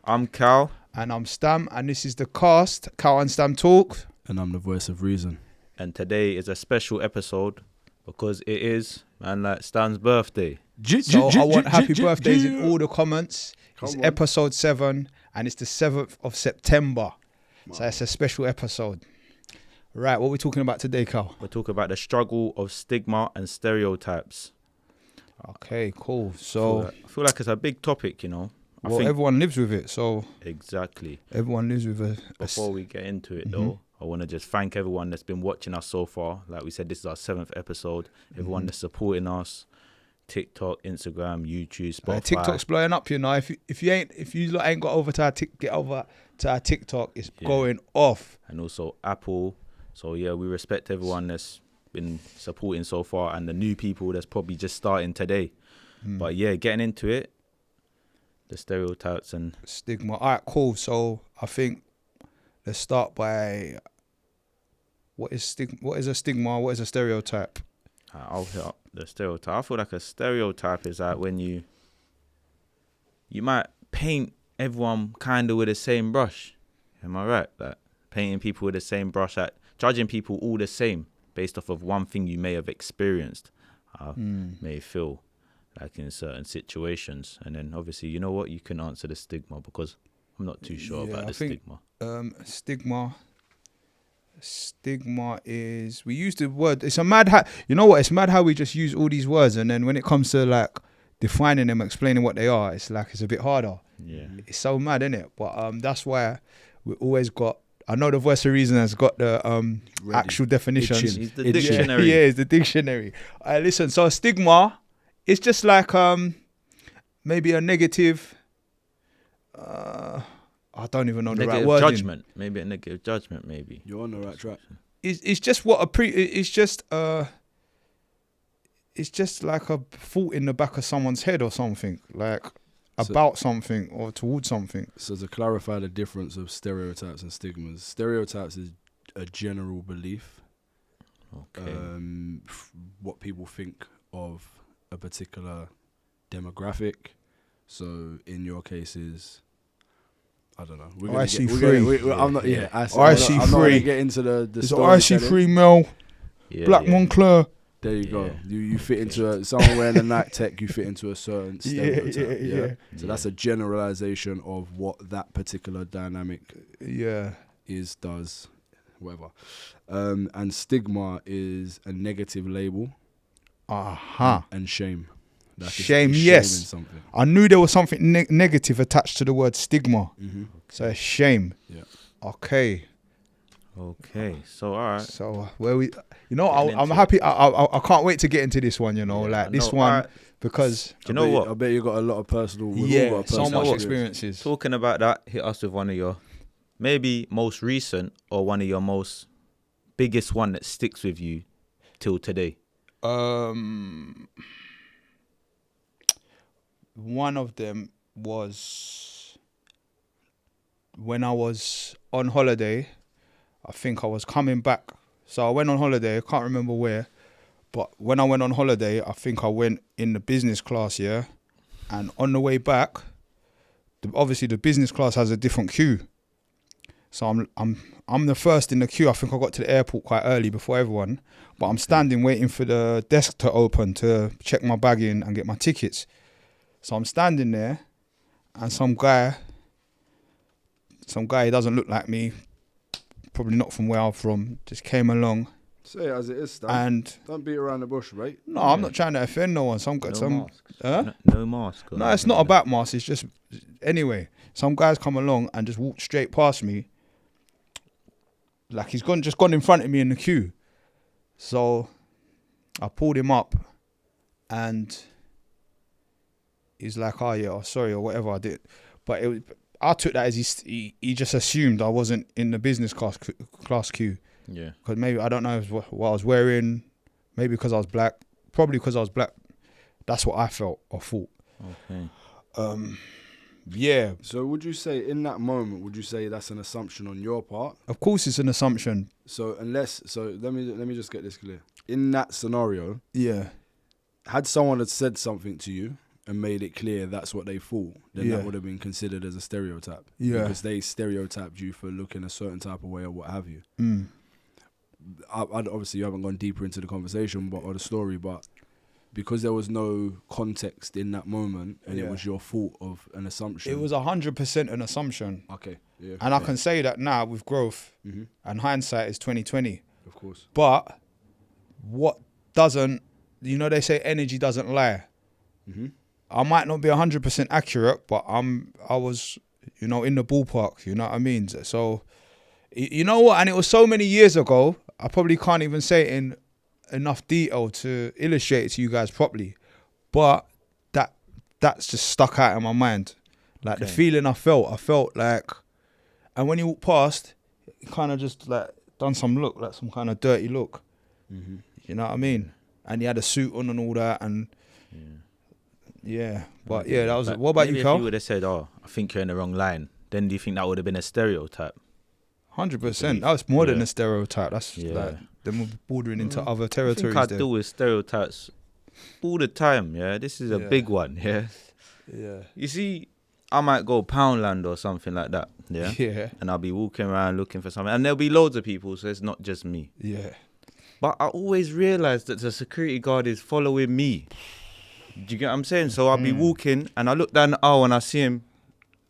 I'm Kal. And I'm Stam, and this is the K.A.S.T, Kal and Stam Talk. And I'm the voice of reason. And today is a special episode because it is, man, like Stam's birthday. So I want happy birthdays in all the comments. It's episode 7, and it's the 7th of September. So it's a special episode. Right, what are we talking about today, Kal? We're talking about the struggle of stigma and stereotypes. Okay, cool. So I feel like it's a big topic, you know. I think everyone lives with it, so exactly. Everyone lives with it. Before we get into it, though, I want to just thank everyone that's been watching us so far. Like we said, this is our 7th episode. Everyone that's supporting us, TikTok, Instagram, YouTube, Spotify. TikTok's blowing up, you know. If you lot ain't got over to our get over to our TikTok, it's going off. And also Apple. So yeah, we respect everyone that's been supporting so far, and the new people that's probably just starting today. But yeah, getting into it. The stereotypes and stigma. All right, cool. So I think let's start by what is a stigma? What is a stereotype? I'll hit up the stereotype. I feel like a stereotype is like when you might paint everyone kind of with the same brush. Am I right? Like painting people with the same brush, like judging people all the same based off of one thing you may have experienced, may feel like in certain situations. And then obviously, you know what, you can answer the stigma because I'm not too sure about the stigma. Stigma is, we use the word, it's a mad you know what, it's mad how we just use all these words, and then when it comes to like defining them, explaining what they are, it's like it's a bit harder. Yeah, it's so mad, isn't it? But that's why we always got, I know the voice of reason has got the actual definitions. It's the dictionary. Yeah, it's the dictionary. Listen, so a stigma, it's just like maybe a negative. I don't even know the right word. Judgment, maybe a negative judgment. Maybe you're on the right track. It's just what It's just like a thought in the back of someone's head or something, like about something or towards something. So to clarify the difference of stereotypes and stigmas, stereotypes is a general belief. Okay. What people think of a particular demographic. So in your cases, I don't know. RC3. I'm not. Yeah. RC3. I'm not going to get into the it's RC3 Mel. Black Moncler. There you go. You fit into someone wearing a night tech. You fit into a certain stereotype. So that's a generalization of what that particular dynamic does, whatever. And stigma is a negative label. And shame. Shame, yes. I knew there was something negative attached to the word stigma. So it's shame. Yeah. Okay. So all right. So where we, you know, I'm happy. I can't wait to get into this one. You know, because do you know what? I bet you got a lot of personal. So much experiences. Talking about that, hit us with one of your maybe most recent or one of your most biggest one that sticks with you till today. One of them was when I was on holiday. I think I was coming back. So I went on holiday. I can't remember where. But when I went on holiday, I think I went in the business class, yeah? And on the way back, obviously the business class has a different queue. So I'm the first in the queue. I think I got to the airport quite early before everyone. But I'm standing waiting for the desk to open to check my bag in and get my tickets. So I'm standing there, and some guy, he doesn't look like me, probably not from where I'm from, just came along. Say it as it is, Stan. And don't beat around the bush, right? No, I'm not trying to offend no one. No mask. No, it's not about mask. It's just, anyway, some guys come along and just walked straight past me. Like he's just gone in front of me in the queue. So I pulled him up, and he's like, sorry, or whatever I did. But I took that as he just assumed I wasn't in the business class queue. Yeah. Because maybe, I don't know what I was wearing. Maybe because I was black. Probably because I was black. That's what I felt or thought. Okay. Yeah. So would you say in that moment, would you say that's an assumption on your part? Of course it's an assumption. So let me just get this clear. In that scenario, yeah, had someone had said something to you and made it clear that's what they thought, then that would have been considered as a stereotype. Yeah. Because they stereotyped you for looking a certain type of way or what have you. Obviously, you haven't gone deeper into the conversation or the story, but because there was no context in that moment and it was your fault of an assumption. It was 100% an assumption. Okay. Yeah. And I can say that now with growth and hindsight is 2020. Of course. But what doesn't, they say energy doesn't lie. I might not be 100% accurate, but I was, in the ballpark, you know what I mean? So, you know what? And it was so many years ago, I probably can't even say it in enough detail to illustrate it to you guys properly. But that's just stuck out in my mind. Like the feeling I felt like, and when you walk past, it kind of just like done some look, like some kind of dirty look. You know what I mean? And he had a suit on and all that, and but that was it. What about you, Kal? If you would have said, "Oh, I think you're in the wrong line," then do you think that would have been a stereotype? 100%. That was more than a stereotype. That's like them bordering into other territories. I think I deal with stereotypes all the time. Yeah, this is a big one. Yeah. You see, I might go Poundland or something like that. Yeah. And I'll be walking around looking for something, and there'll be loads of people, so it's not just me. Yeah. But I always realise that the security guard is following me. Do you get what I'm saying? So I'll be walking and I look down the aisle and I see him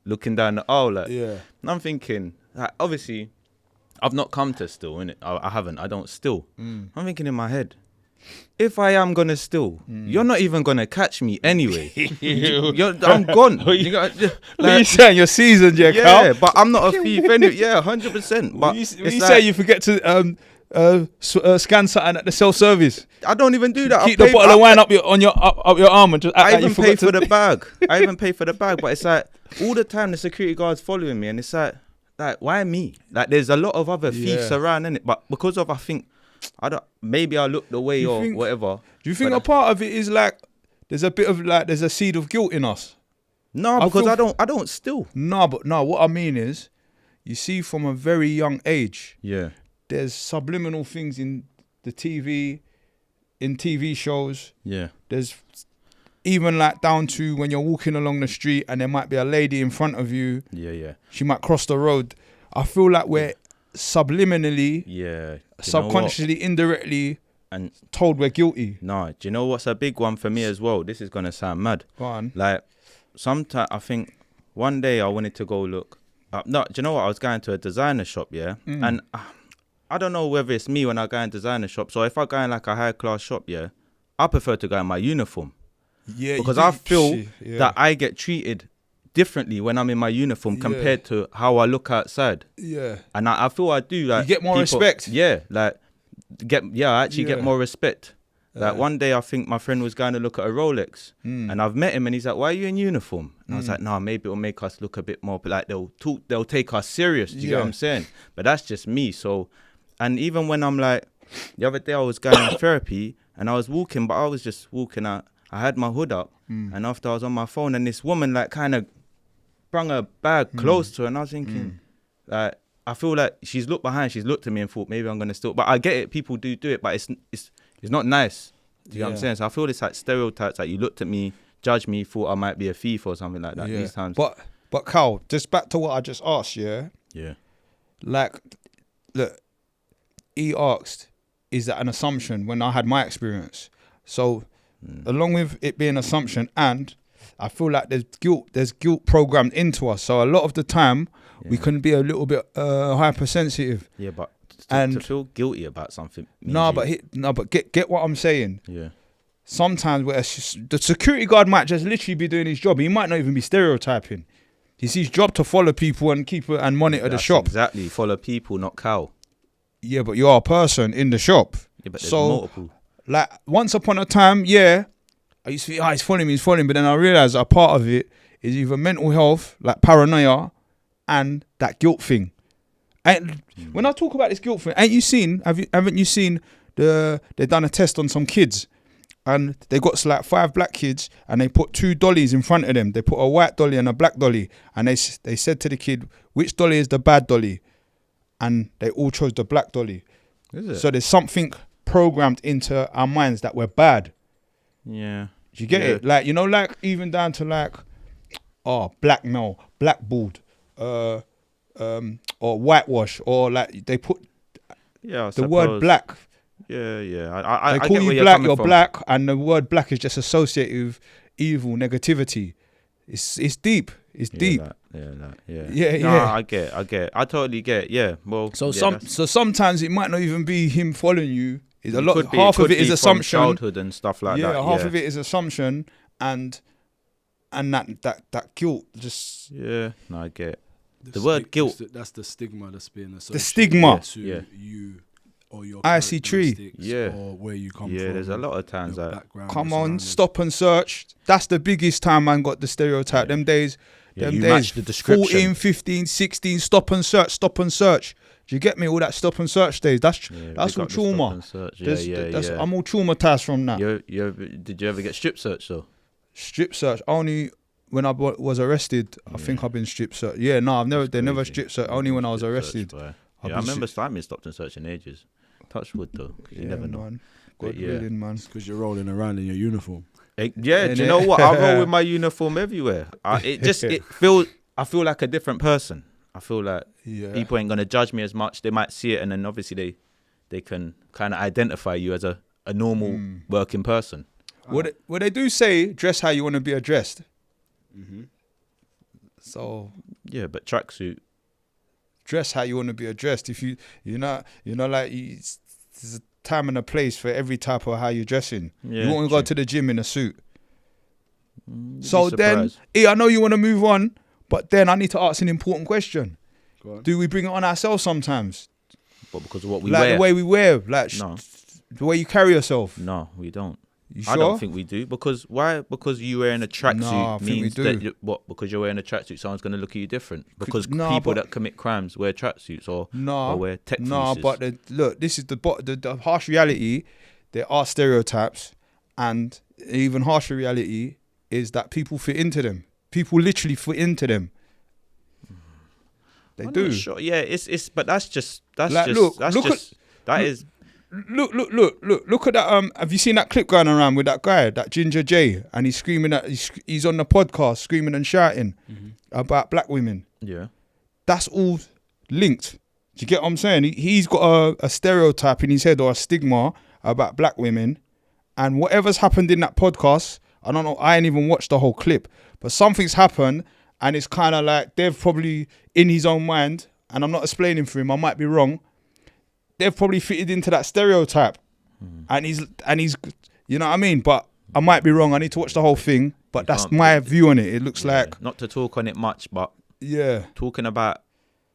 looking down the aisle. And I'm thinking, obviously, I've not come to steal, innit? I haven't. I don't steal. I'm thinking in my head, if I am going to steal, you're not even going to catch me anyway. I'm gone. You saying? You're seasoned, Kal? Yeah, but I'm not a thief anyway. Yeah, 100%. But you say you forget to scan something at the self-service. I don't even do that. Keep the bottle of wine up your arm and just act I like even you pay forgot for the bag. I even pay for the bag, but it's like all the time the security guard's following me, and it's like why me? Like there's a lot of other thieves around, innit? But because of maybe I look the way or whatever. Do you think a part of it is like there's a seed of guilt in us? No, because I don't steal. No, what I mean is, you see, from a very young age, there's subliminal things in the TV, in TV shows. Yeah. There's even like down to when you're walking along the street and there might be a lady in front of you. Yeah. She might cross the road. I feel like we're subliminally, subconsciously, indirectly and told we're guilty. No, do you know what's a big one for me as well? This is going to sound mad. Go on. Like, sometimes I think one day I wanted to go look. Do you know what? I was going to a designer shop, and I don't know whether it's me when I go in designer shop. So if I go in like a high class shop, I prefer to go in my uniform. Yeah, because I feel that I get treated differently when I'm in my uniform compared to how I look outside. Yeah, and I feel I do. Like, you get more respect. Yeah, like I actually get more respect. Like one day I think my friend was going to look at a Rolex, and I've met him and he's like, "Why are you in uniform?" And I was like, "No, maybe it'll make us look a bit more like they'll take us serious." Do you get what I'm saying? But that's just me. So, and even when I'm like, the other day I was going on therapy and I was walking, but I was just walking out. I had my hood up, and after I was on my phone, and this woman like kind of brung her bag close to her, and I was thinking, like, I feel like she's looked behind, she's looked at me and thought maybe I'm gonna steal. But I get it, people do it, but it's not nice. Do you know what I'm saying? So I feel it's like stereotypes, like you looked at me, judged me, thought I might be a thief or something like that. These times. But Kal, just back to what I just asked, yeah. Like, look, he asked, is that an assumption? When I had my experience, so. Along with it being an assumption, and I feel like there's guilt programmed into us. So a lot of the time we can be a little bit hypersensitive. Yeah, but to feel guilty about something. But get what I'm saying. Yeah. Sometimes the security guard might just literally be doing his job. He might not even be stereotyping. It's his job to follow people and and monitor the shop. Exactly, follow people, not Kal. Yeah, but you're a person in the shop. Yeah, but there's multiple. Like, once upon a time, I used to think, he's following me. But then I realised a part of it is either mental health, like paranoia, and that guilt thing. And when I talk about this guilt thing, haven't you seen they've done a test on some kids, and they got like 5 black kids, and they put 2 dollies in front of them. They put a white dolly and a black dolly, and they said to the kid, which dolly is the bad dolly? And they all chose the black dolly. Is it? So there's something programmed into our minds that we're bad. Yeah. Do you get it? Like, you know, like even down to like, black male, blackballed, or whitewash, or like they put the word black. I they get call where you black, coming you're from. black, and the word black is just associated with evil, negativity. It's deep. It's deep. Yeah. I get. I totally get. Yeah. Well. So sometimes it might not even be him following you. Half of it is from assumption. Childhood and stuff like that. Half of it is assumption, and that guilt just. Yeah. No, I get. The word guilt. That's the stigma that's being associated. The stigma to you or your IC3. or where you come from. Yeah, there's a lot of times that. Come on, stop and search. That's the biggest time man got the stereotype. Them days. You match the description. 14, 15, 16, stop and search. Do you get me? All that stop and search days. That's all trauma. I'm all traumatized from that. Did you ever get strip searched though? Strip search only when I was arrested. I think I've been strip searched. Yeah, no, they never strip searched. Only when I was arrested. I remember being stopped and searched in ages. Touch wood though. You never know. Man. God willing, man. Because you're rolling around in your uniform. Do you know what? I roll with my uniform everywhere. I feel like a different person. I feel like people ain't gonna judge me as much. They might see it, and then obviously they can kind of identify you as a normal working person. What they do say, dress how you want to be addressed. Mm-hmm. So yeah, but tracksuit. Dress how you want to be addressed. If you know, like there's a time and a place for every type of how you're dressing. Yeah, you won't go to the gym in a suit. So then, I know you want to move on, but then I need to ask an important question. Do we bring it on ourselves sometimes? But because of what we wear? Like the way we wear, like no. The way you carry yourself? No, we don't. You sure? I don't think we do. Because why? Because you wearing a tracksuit means that because you're wearing a tracksuit, someone's going to look at you different. Because people that commit crimes wear tracksuits or wear tech fleeces. No, but look, this is the harsh reality. There are stereotypes, and even harsher reality is that people fit into them. People literally fit into them. They do. Sure. Yeah, it's but that's just Look at that. Have you seen that clip going around with that guy, that Ginger J, and he's screaming he's on the podcast screaming and shouting about black women. Yeah, that's all linked. Do you get what I'm saying? He's got a stereotype in his head or a stigma about black women, and whatever's happened in that podcast, I don't know. I ain't even watched the whole clip, but something's happened, and it's kind of like they've probably in his own mind, and I'm not explaining for him. I might be wrong. They've probably fitted into that stereotype, and he's, you know what I mean. But I might be wrong. I need to watch the whole thing. But that's my view on it. It looks like not to talk on it much, but talking about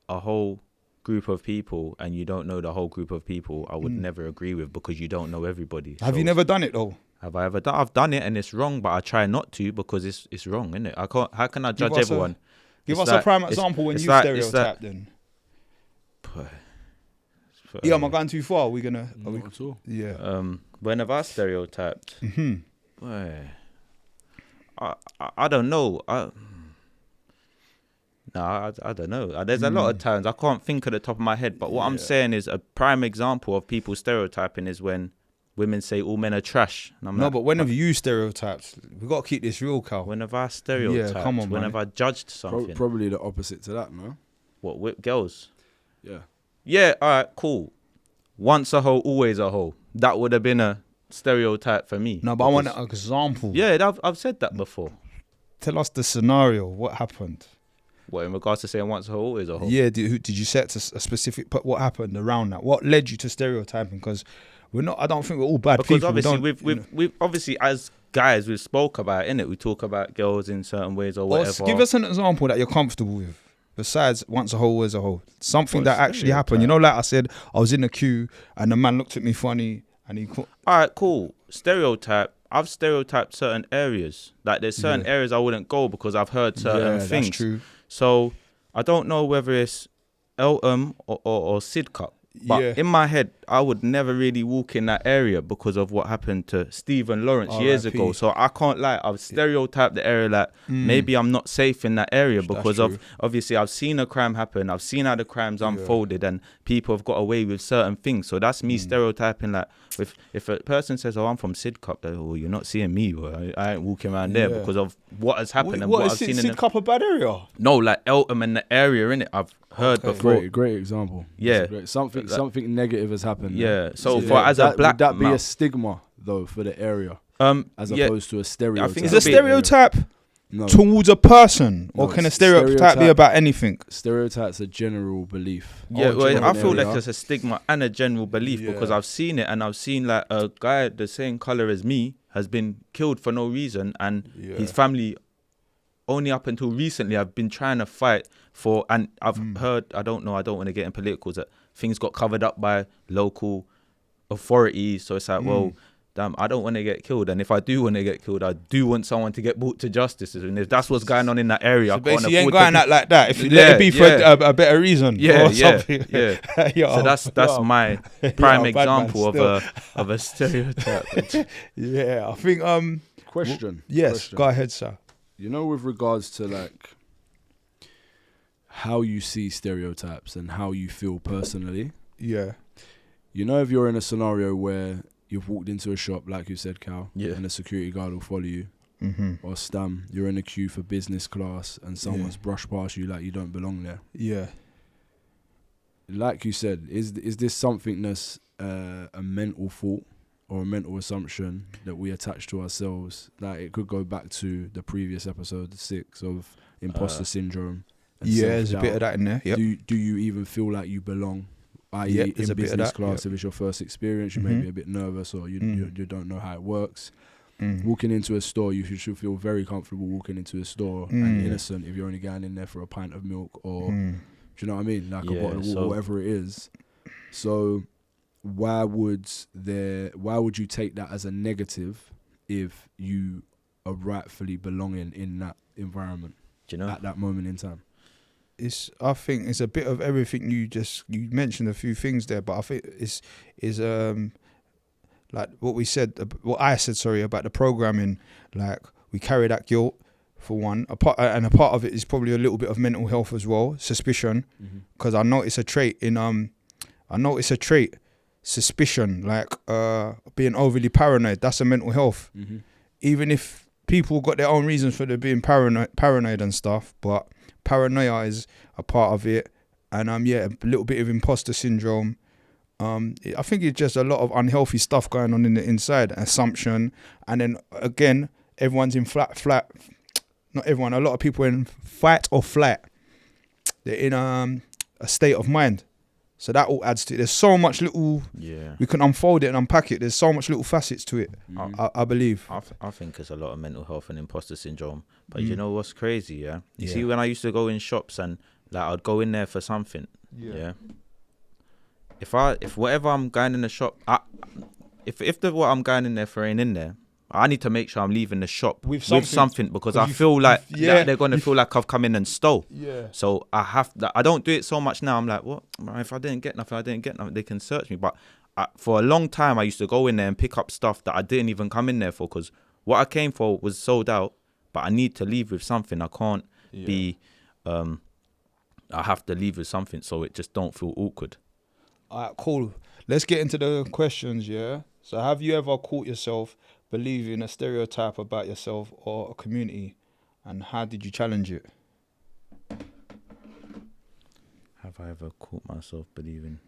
a whole group of people and you don't know the whole group of people, I would never agree with because you don't know everybody. Have you never done it though? Have I ever done? I've done it and it's wrong, but I try not to because it's wrong, isn't it? I can't. How can I judge everyone? Give us a prime example when you stereotype then. Am I going too far? Are we gonna? Not at all. Yeah. When have I stereotyped? I don't know. I don't know. There's a lot of times I can't think at the top of my head. But what I'm saying is a prime example of people stereotyping is when women say all men are trash. And but when have you stereotyped? We got to keep this real, Cal. When have I stereotyped? Yeah, come on, when man. have I judged something? Probably the opposite to that, no? What, with girls? Yeah. Yeah, all right, cool. Once a hoe, always a hoe. That would have been a stereotype for me. No, but I want an example. Yeah, I've said that before. Tell us the scenario. What happened? What, in regards to saying once a hoe, always a hoe? Yeah, did you set a specific... But what happened around that? What led you to stereotyping? Because I don't think we're all bad people. Because obviously, we've obviously, as guys, we've spoke about, innit? We talk about girls in certain ways or whatever. Give us an example that you're comfortable with. Besides, once a hoe, always a hoe. Something that actually happened. You know, like I said, I was in the queue and the man looked at me funny and he... All right, cool. Stereotype. I've stereotyped certain areas. Like there's certain areas I wouldn't go because I've heard certain things. That's true. So I don't know whether it's Eltham or Sidcup. But in my head, I would never really walk in that area because of what happened to Stephen Lawrence years R.I.P.. ago. So I can't lie, I've stereotyped the area like maybe I'm not safe in that area because of obviously I've seen a crime happen, I've seen how the crimes unfolded and people have got away with certain things. So that's me stereotyping like if a person says, oh, I'm from Sidcup, oh, you're not seeing me, bro. I ain't walking around there because of what has happened and what I've seen in Sidcup a bad area? No, like Eltham and the area in it I've heard before. Great example. Yeah. Something negative has happened. Yeah. So for as a black would that be man, a stigma though for the area? As opposed to a stereotype. I think Is a stereotype towards a person, or can a stereotype be about anything? Stereotypes are general belief. Yeah, well, I feel like there's a stigma and a general belief because I've seen it, and I've seen like a guy the same color as me has been killed for no reason, and his family only up until recently have been trying to fight for, and I've heard, I don't want to get in politicals, that things got covered up by local authorities. So it's like, well, damn, I don't want to get killed. And if I do want to get killed, I do want someone to get brought to justice. And if that's what's going on in that area, so I can't afford you ain't going out like that. If you let it be for a better reason or something. Yeah. So that's my prime example of a stereotype. Yeah, I think... Question. Yes, go ahead, sir. You know, with regards to like how you see stereotypes and how you feel personally. Yeah. You know, if you're in a scenario where you've walked into a shop, like you said, Cal, and a security guard will follow you, or Stam, you're in a queue for business class and someone's brushed past you like you don't belong there. Yeah. Like you said, is this something that's a mental thought or a mental assumption that we attach to ourselves? Like it could go back to the previous episode 6 of imposter syndrome. And there's a bit of that in there. Yep. Do you even feel like you belong? I.e. in business class, if it's your first experience, you may be a bit nervous or you don't know how it works. Walking into a store, you should feel very comfortable walking into a store and innocent if you're only going in there for a pint of milk or, do you know what I mean? Like a bottle of water, whatever it is. So why would you take that as a negative if you are rightfully belonging in that environment? Do you know, at that moment in time? I think it's a bit of everything. You mentioned a few things there, but I think it's like what I said about the programming. Like we carry that guilt for one, and a part of it is probably a little bit of mental health as well, suspicion. Because I notice a trait suspicion, like being overly paranoid. That's a mental health. Even if people got their own reasons for being paranoid and stuff, but paranoia is a part of it, and a little bit of imposter syndrome. I think it's just a lot of unhealthy stuff going on in the inside, assumption, and then again, everyone's in not everyone, a lot of people in fight or flight. They're in a state of mind, so that all adds to it. There's so much little. We can unfold it and unpack it. There's so much little facets to it. I believe. I think it's a lot of mental health and imposter syndrome. But you know what's crazy? You see, when I used to go in shops and like I'd go in there for something. If whatever I'm going in the shop, if what I'm going in there for ain't in there, I need to make sure I'm leaving the shop with something because I feel like they're gonna feel like I've come in and stole. So I don't do it so much now. I'm like, what? If I didn't get nothing, they can search me. But for a long time, I used to go in there and pick up stuff that I didn't even come in there for because what I came for was sold out. But I need to leave with something. I can't be. I have to leave with something so it just don't feel awkward. All right, cool. Let's get into the questions. So, have you ever caught yourself believing a stereotype about yourself or a community, and how did you challenge it? Have I ever caught myself believing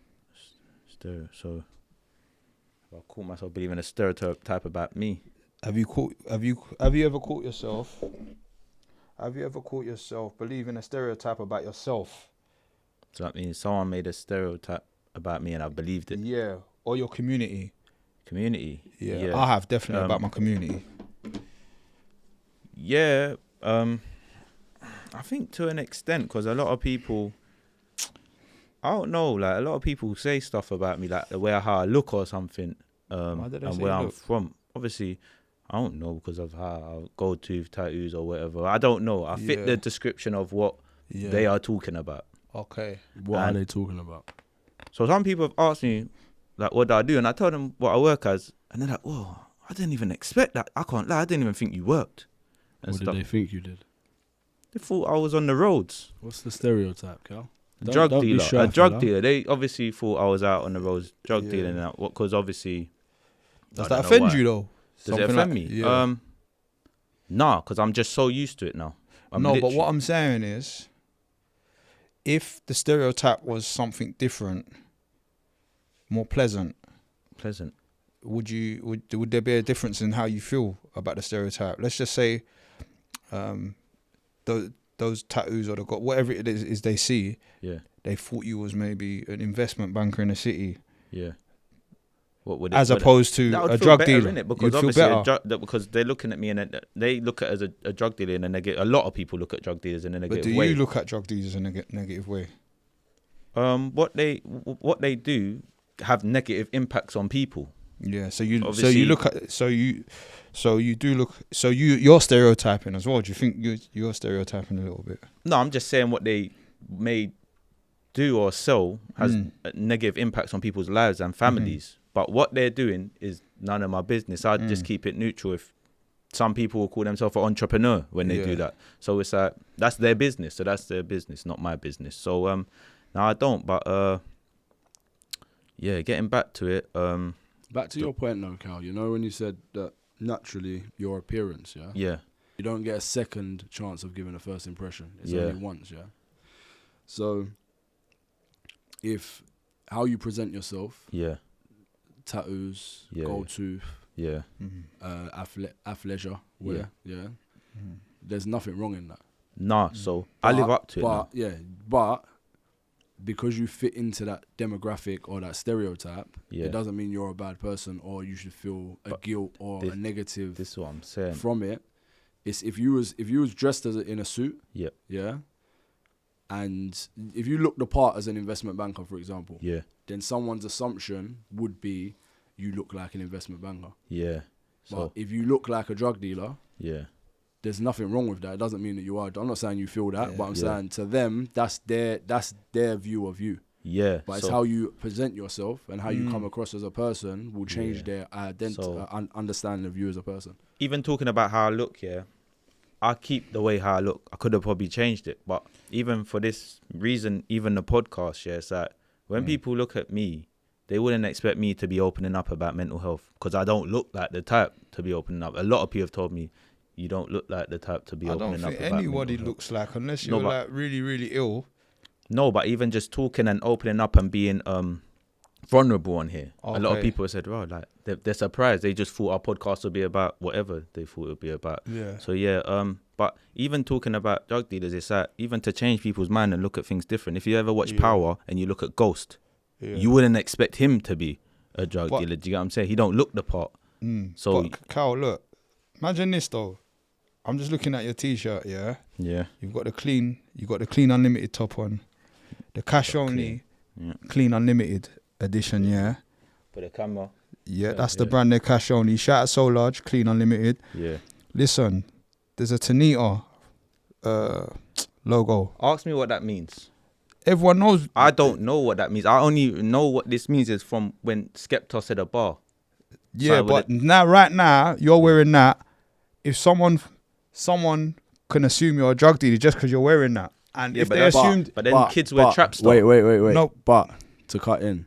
a stereotype about me? Have you ever caught yourself believing a stereotype about yourself? So that means someone made a stereotype about me and I believed it. Yeah, or your community. Yeah. I have definitely about my community. Yeah, I think to an extent, because a lot of people, I don't know, like a lot of people say stuff about me, like the way how I look or something, and where I'm from. Obviously, I don't know because of how I go to tattoos or whatever. I don't know. I fit the description of what they are talking about. Okay. What are they talking about? So some people have asked me, like, what do I do? And I told them what I work as, and they're like, whoa, I didn't even expect that. I can't lie, I didn't even think you worked. And What did they think you did? They thought I was on the roads. What's the stereotype, Cal? Drug don't be dealer. shy, A drug fella. dealer. They obviously thought I was out on the roads drug dealing and that. Because obviously... Does I that don't know offend why. you though? Does Something it offend like- me? Yeah. Nah, because I'm just so used to it now. No, but what I'm saying is, if the stereotype was something different, more pleasant, would there be a difference in how you feel about the stereotype? Let's just say, those tattoos or whatever it is they see, they thought you was maybe an investment banker in the city. Yeah. What would as opposed to a drug dealer? Innit? Because You'd feel obviously better. because they're looking at me and they look at it as a drug dealer, and then they get a lot of people look at drug dealers in a negative But do way. you look at drug dealers in a negative way? What they do have negative impacts on people. Yeah, so you're stereotyping as well. Do you think you're stereotyping a little bit? No, I'm just saying what they may do or sell has negative impacts on people's lives and families. But what they're doing is none of my business. I'd just keep it neutral. If some people will call themselves an entrepreneur when they do that, so it's that's their business. So that's their business, not my business. So no, I don't. But getting back to it. Back to your point though, Cal, you know when you said that naturally your appearance, you don't get a second chance of giving a first impression. It's only once, So if how you present yourself, tattoos, gold tooth, athleisure, there's nothing wrong in that. Nah, so I live up to it now. But because you fit into that demographic or that stereotype, it doesn't mean you're a bad person or you should feel a guilt or a negative. This is what I'm saying. From it, it's if you was dressed in a suit, and if you look the part as an investment banker, for example, then someone's assumption would be you look like an investment banker. Yeah. But if you look like a drug dealer, there's nothing wrong with that. It doesn't mean that you are. I'm not saying you feel that, but I'm saying to them, that's their view of you. Yeah. But it's how you present yourself and how you come across as a person will change their understanding of you as a person. Even talking about how I look, I keep the way how I look. I could have probably changed it, but even for this reason, even the podcast, it's like when people look at me, they wouldn't expect me to be opening up about mental health because I don't look like the type to be opening up. A lot of people have told me, you don't look like the type to be opening up about mental health. I don't think anybody looks like, unless you're like really, really ill. No, but even just talking and opening up and being vulnerable on here. Okay. A lot of people said, "Wow, like they're surprised. They just thought our podcast would be about whatever they thought it would be about." Yeah. So but even talking about drug dealers, it's like even to change people's mind and look at things different. If you ever watch Power and you look at Ghost, you wouldn't expect him to be a drug dealer. Do you get what I'm saying? He don't look the part. So, but Cal, look, imagine this though. I'm just looking at your T-shirt, Yeah. You've got the clean unlimited top on, the cash only, clean unlimited edition, For the camera. Yeah, that's the brand, the cash only. Shout out So Large, clean unlimited. Yeah. Listen, there's a Tanita logo. Ask me what that means. Everyone knows. I don't know what that means. I only know what this means is from when Skepta said a bar. Yeah, but right now, you're wearing that. If someone can assume you're a drug dealer just because you're wearing that. And if they assumed... But then kids wear trap stuff. Wait. No. But, to cut in,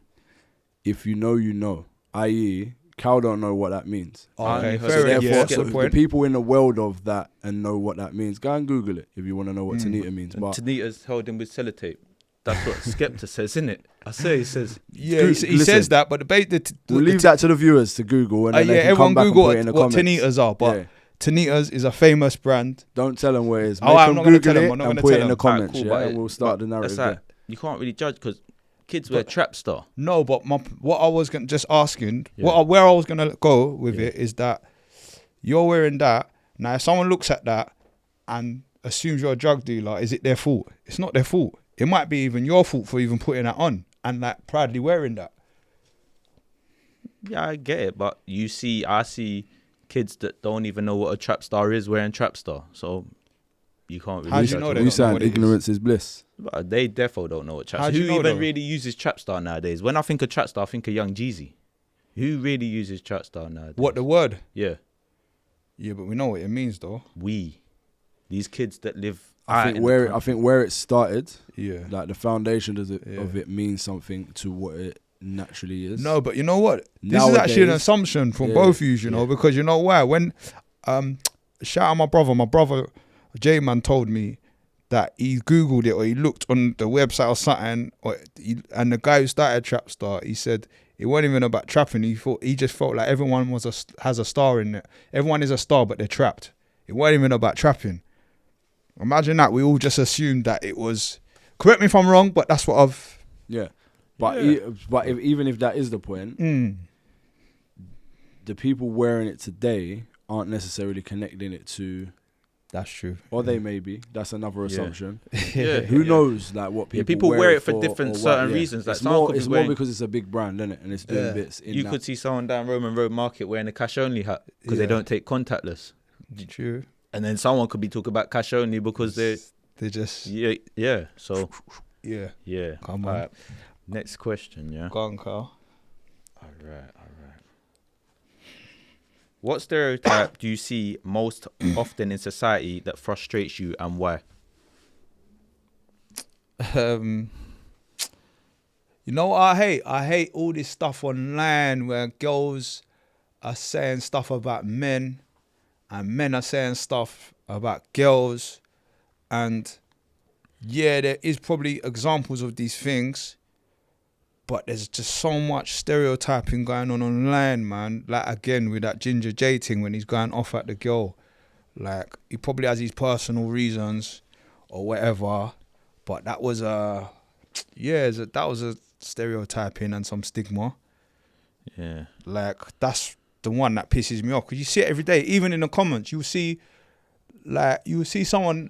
if you know, i.e., Cal don't know what that means. Okay, so therefore, the people in the world of that and know what that means, go and Google it if you want to know what Tanita means. But Tanita's held in with sellotape. That's what Skepta says, isn't it? I say he says. Yeah, he says that, but we'll leave that to the viewers to Google and then they can come back and put it in the comments. What Tanitas are, but Tanitas is a famous brand. Don't tell them where it is. I'm not going to tell them. And put it in the comments, and we'll start the narrative. That's you can't really judge because kids wear trap star. No, but what I was just asking, where I was going to go with it is that you're wearing that. Now, if someone looks at that and assumes you're a drug dealer, is it their fault? It's not their fault. It might be even your fault for even putting that on and like proudly wearing that. Yeah, I get it, but I see kids that don't even know what a trap star is wearing trap star. So you can't really. How do you know judge they it. We don't know saying what it is? ignorance is bliss. But they defo don't know what trap. How do Who you know even though? really uses trap star nowadays? When I think of trap star, I think of Young Jeezy. Who really uses trap star nowadays? What, the word? Yeah, Yeah, but we know what it means though. these kids that live. I think where it started, Yeah. like the foundation of Yeah. it means something to what it naturally is. No, but you know what? This is actually an Nowadays- assumption from Yeah, both of you, know, yeah. because you know why? When, shout out my brother J-Man told me that he Googled it or he looked on the website or something, and the guy who started Trapstar, he said it wasn't even about trapping. He just felt like everyone has a star in it. Everyone is a star, but they're trapped. It wasn't even about trapping. Imagine that. We all just assumed that it was. Correct me if I'm wrong, but that's what I've. Yeah, but Yeah. even if that is the point, the people wearing it today aren't necessarily connecting it to, That's true. or they may be. That's another assumption. Yeah, Who knows? Like what people people wear it for or different what, certain yeah. reasons. Like It's someone more, could be it's more wearing- because it's a big brand, isn't it? And it's doing Yeah. bits. In You that. could see someone down Roman Road Market wearing a cash only hat because they Yeah. don't take contactless, True. and then someone could be talking about cash only because they just yeah. So yeah. yeah. Come on. Alright. Next question, yeah. Go on, Carl. All right. What stereotype do you see most often in society that frustrates you, and why? You know what I hate? I hate all this stuff online where girls are saying stuff about men and men are saying stuff about girls. And yeah, there is probably examples of these things, but there's just so much stereotyping going on online, man. Like again with that Ginger J thing when he's going off at the girl. Like he probably has his personal reasons or whatever, but that was that was a stereotyping and some stigma. Yeah. Like that's the one that pisses me off because you see it every day. Even in the comments, you see someone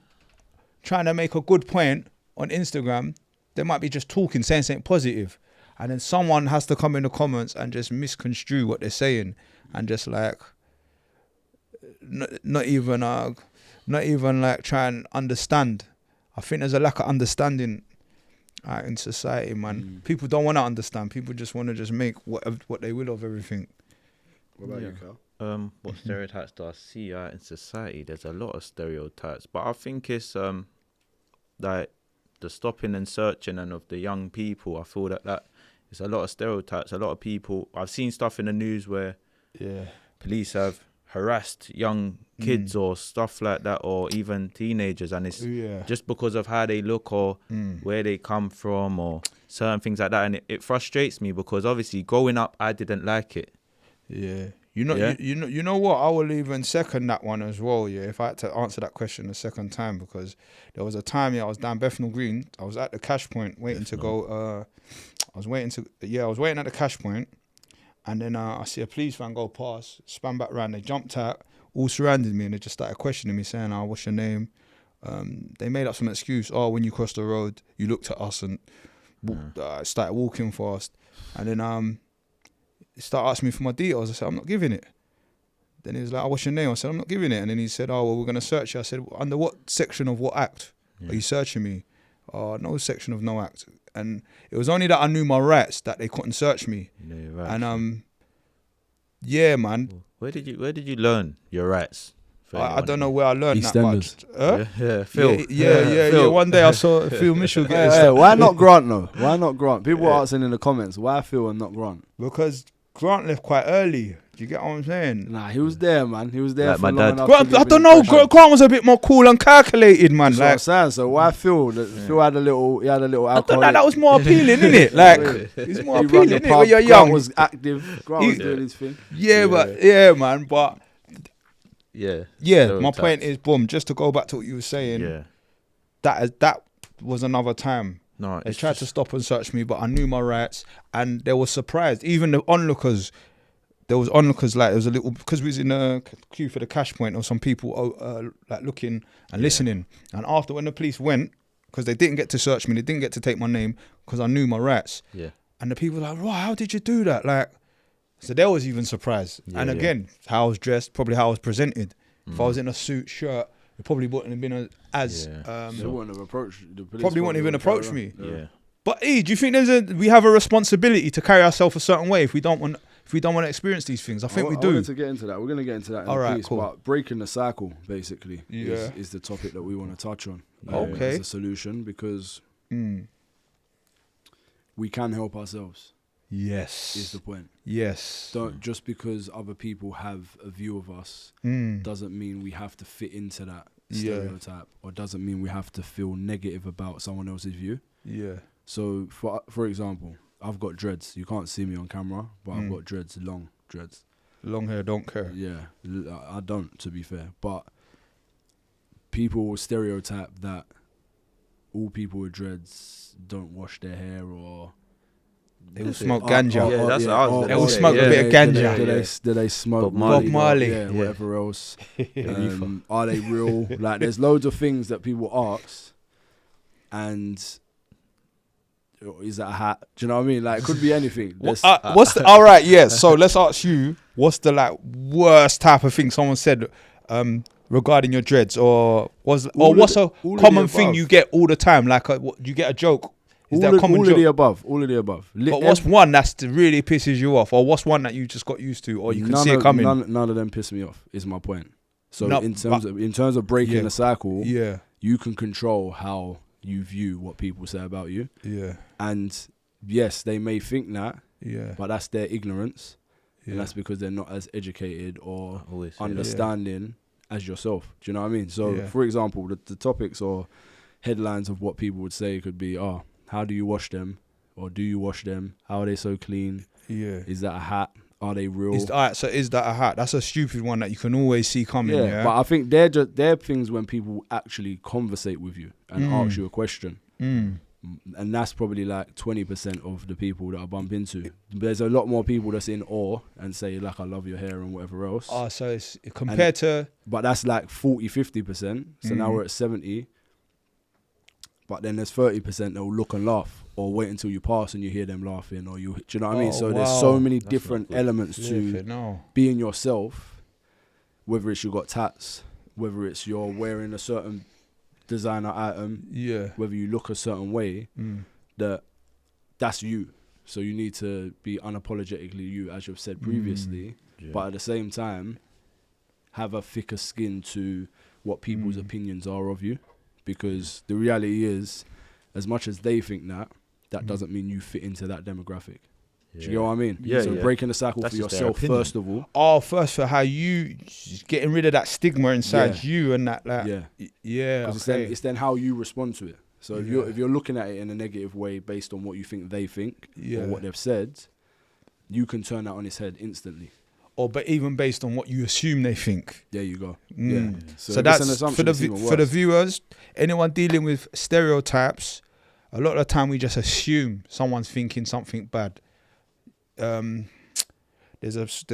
trying to make a good point on Instagram. They might be just talking, saying something positive, and then someone has to come in the comments and just misconstrue what they're saying and just like not even like try and understand. I think there's a lack of understanding in society, man. People don't want to understand. People just want to just make what they will of everything. What about you, Cal? What stereotypes do I see in society? There's a lot of stereotypes, but I think it's like the stopping and searching and of the young people. I feel that it's a lot of stereotypes. A lot of people. I've seen stuff in the news where police have harassed young kids or stuff like that, or even teenagers, and it's just because of how they look or where they come from or certain things like that, and it frustrates me because obviously growing up I didn't like it. Yeah. You know what? I will even second that one as well. Yeah, if I had to answer that question a second time, because there was a time I was down Bethnal Green. I was at the cash point waiting to go. I was waiting at the cash point, and then I see a police van go past, span back round. They jumped out, all surrounded me, and they just started questioning me, saying, "Oh, what's your name?" They made up some excuse. Oh, when you crossed the road, you looked at us and started walking fast, and then start asking me for my details. I said, I'm not giving it. Then he was like, oh, what's your name? I said, I'm not giving it. And then he said, oh, well, we're going to search you. I said, under what section of what act are you searching me? Oh, no section of no act. And it was only that I knew my rights that they couldn't search me. You know your rights. And yeah, man. Where did you learn your rights? I don't know where I learned that much. Yeah, Phil. Yeah. One day I saw Phil Mitchell get Hey, why not Grant though? Why not Grant? People were asking in the comments, why Phil and not Grant? because Grant left quite early. Do you get what I'm saying? Nah, he was there, man. He was there Like for my long dad. enough. Grant, to I give don't an know. impression. Grant was a bit more cool and calculated, man. That's what I'm Like, saying. So why Phil? Phil had a little I alcohol. thought that was more appealing, innit? Like, it's more He appealing, run the innit? pub. When you're Grant young. was active. Grant was doing his thing. Yeah, but yeah, man. But Yeah. yeah, my Stereotypes. point is, boom. Just to go back to what you were saying, Yeah. that was another time. No, They it's tried to just- stop and search me, but I knew my rights, and they were surprised. Even the onlookers, there was onlookers, like there was a little, because we was in a queue for the cash point, or some people like looking and listening. And after, when the police went, because they didn't get to search me, they didn't get to take my name because I knew my rights. Yeah. And the people were like, "Wow, how did you do that?" Like, so they was even surprised. Yeah, and yeah. again, how I was dressed, probably how I was presented. If I was in a suit, shirt, it probably wouldn't have been as They wouldn't have approached the police. probably wouldn't even approach me. Yeah. But do you think we have a responsibility to carry ourselves a certain way if we don't want to experience these things? I think we do. I wanted to get into that. We're going to get into that in a piece. Cool. But breaking the cycle, basically, is the topic that we want to touch on. Okay. As a solution, because we can help ourselves. Yes. Is the point. Yes. Don't just because other people have a view of us doesn't mean we have to fit into that stereotype, or doesn't mean we have to feel negative about someone else's view. Yeah. So, for example, I've got dreads. You can't see me on camera, but I've got dreads, long dreads. Long hair, don't care. Yeah, I don't, to be fair. But people will stereotype that all people with dreads don't wash their hair, or they will smoke ganja. Yeah, that's what I was They will smoke a bit of ganja. Do they smoke Bob Marley? Yeah, whatever else. Are they real? Like, there's loads of things that people ask, and is that a hat? Do you know what I mean? Like, it could be anything. All right, yeah. So let's ask you, what's the worst type of thing someone said regarding your dreads, or what's a common thing you get all the time? Like, you get a joke. Is that a common joke? All of the above. But what's one that really pisses you off, or what's one that you just got used to, or you can see it coming? None of them piss me off. Is my point. So in terms of breaking the cycle, you can control how you view what people say about you. Yeah. And yes, they may think that. Yeah. But that's their ignorance. Yeah. And that's because they're not as educated or understanding as yourself. Do you know what I mean? So for example, the topics or headlines of what people would say could be, how do you wash them? Or do you wash them? How are they so clean? Yeah. Is that a hat? Are they real? Is that a hat? That's a stupid one that you can always see coming. Yeah. But I think they're things when people actually conversate with you and ask you a question. And that's probably like 20% of the people that I bump into. There's a lot more people that's in awe and say, like, I love your hair and whatever else. Oh, so it's compared to... But that's like 40-50%. So now we're at 70. But then there's 30% that will look and laugh, or wait until you pass and you hear them laughing, or do you know what I mean? So there's so many different elements to being yourself, whether it's you got tats, whether it's you're wearing a certain designer item, whether you look a certain way, that's you. So you need to be unapologetically you, as you've said previously, but at the same time, have a thicker skin to what people's opinions are of you. Because the reality is, as much as they think that doesn't mean you fit into that demographic. Do you know what I mean? Yeah. So breaking the cycle for yourself first of all. First for how you getting rid of that stigma inside you and that. Because it's then how you respond to it. So if you're looking at it in a negative way based on what you think they think or what they've said, you can turn that on its head instantly. But even based on what you assume they think. There you go. Yeah. So that's for the viewers, anyone dealing with stereotypes, a lot of the time we just assume someone's thinking something bad. There's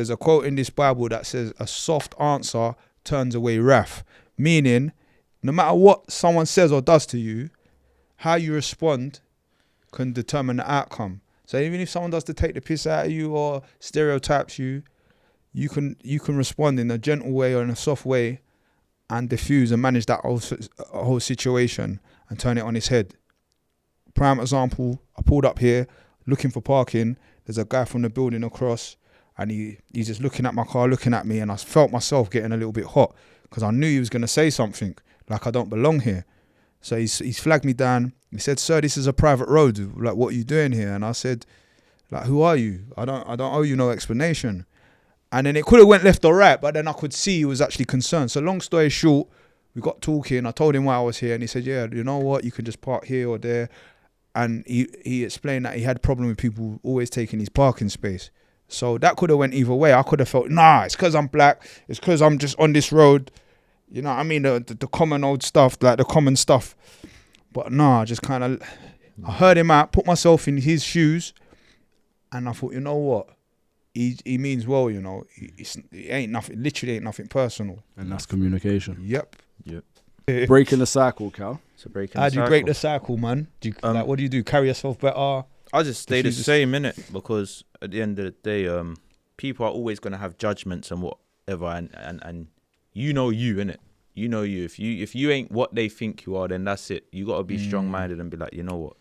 a quote in this Bible that says, a soft answer turns away wrath. Meaning, no matter what someone says or does to you, how you respond can determine the outcome. So even if someone does to take the piss out of you or stereotypes you, you can respond in a gentle way or in a soft way and diffuse and manage that whole situation and turn it on its head. Prime example, I pulled up here looking for parking. There's a guy from the building across and he's just looking at my car, looking at me, and I felt myself getting a little bit hot because I knew he was going to say something like I don't belong here. So he's flagged me down. He said, "Sir, this is a private road. Like, what are you doing here?" And I said, "Like, who are you? I don't owe you no explanation." And then it could have went left or right, but then I could see he was actually concerned. So long story short, we got talking. I told him why I was here, and he said, "Yeah, you know what? You can just park here or there." And he explained that he had a problem with people always taking his parking space. So that could have went either way. I could have felt, it's because I'm black. It's because I'm just on this road. You know what I mean? The common old stuff, like the common stuff. But I just kind of, I heard him out, put myself in his shoes, and I thought, you know what? He means well, you know. It ain't nothing, literally ain't nothing personal. And that's communication. Yep. Breaking the cycle, Cal. How do you break the cycle, man? What do you do? Carry yourself better? I just stay the same, innit? Because at the end of the day, people are always going to have judgments and whatever. And you know you, innit? you know you. If you ain't what they think you are, then that's it. You gotta be strong-minded and be like, you know what,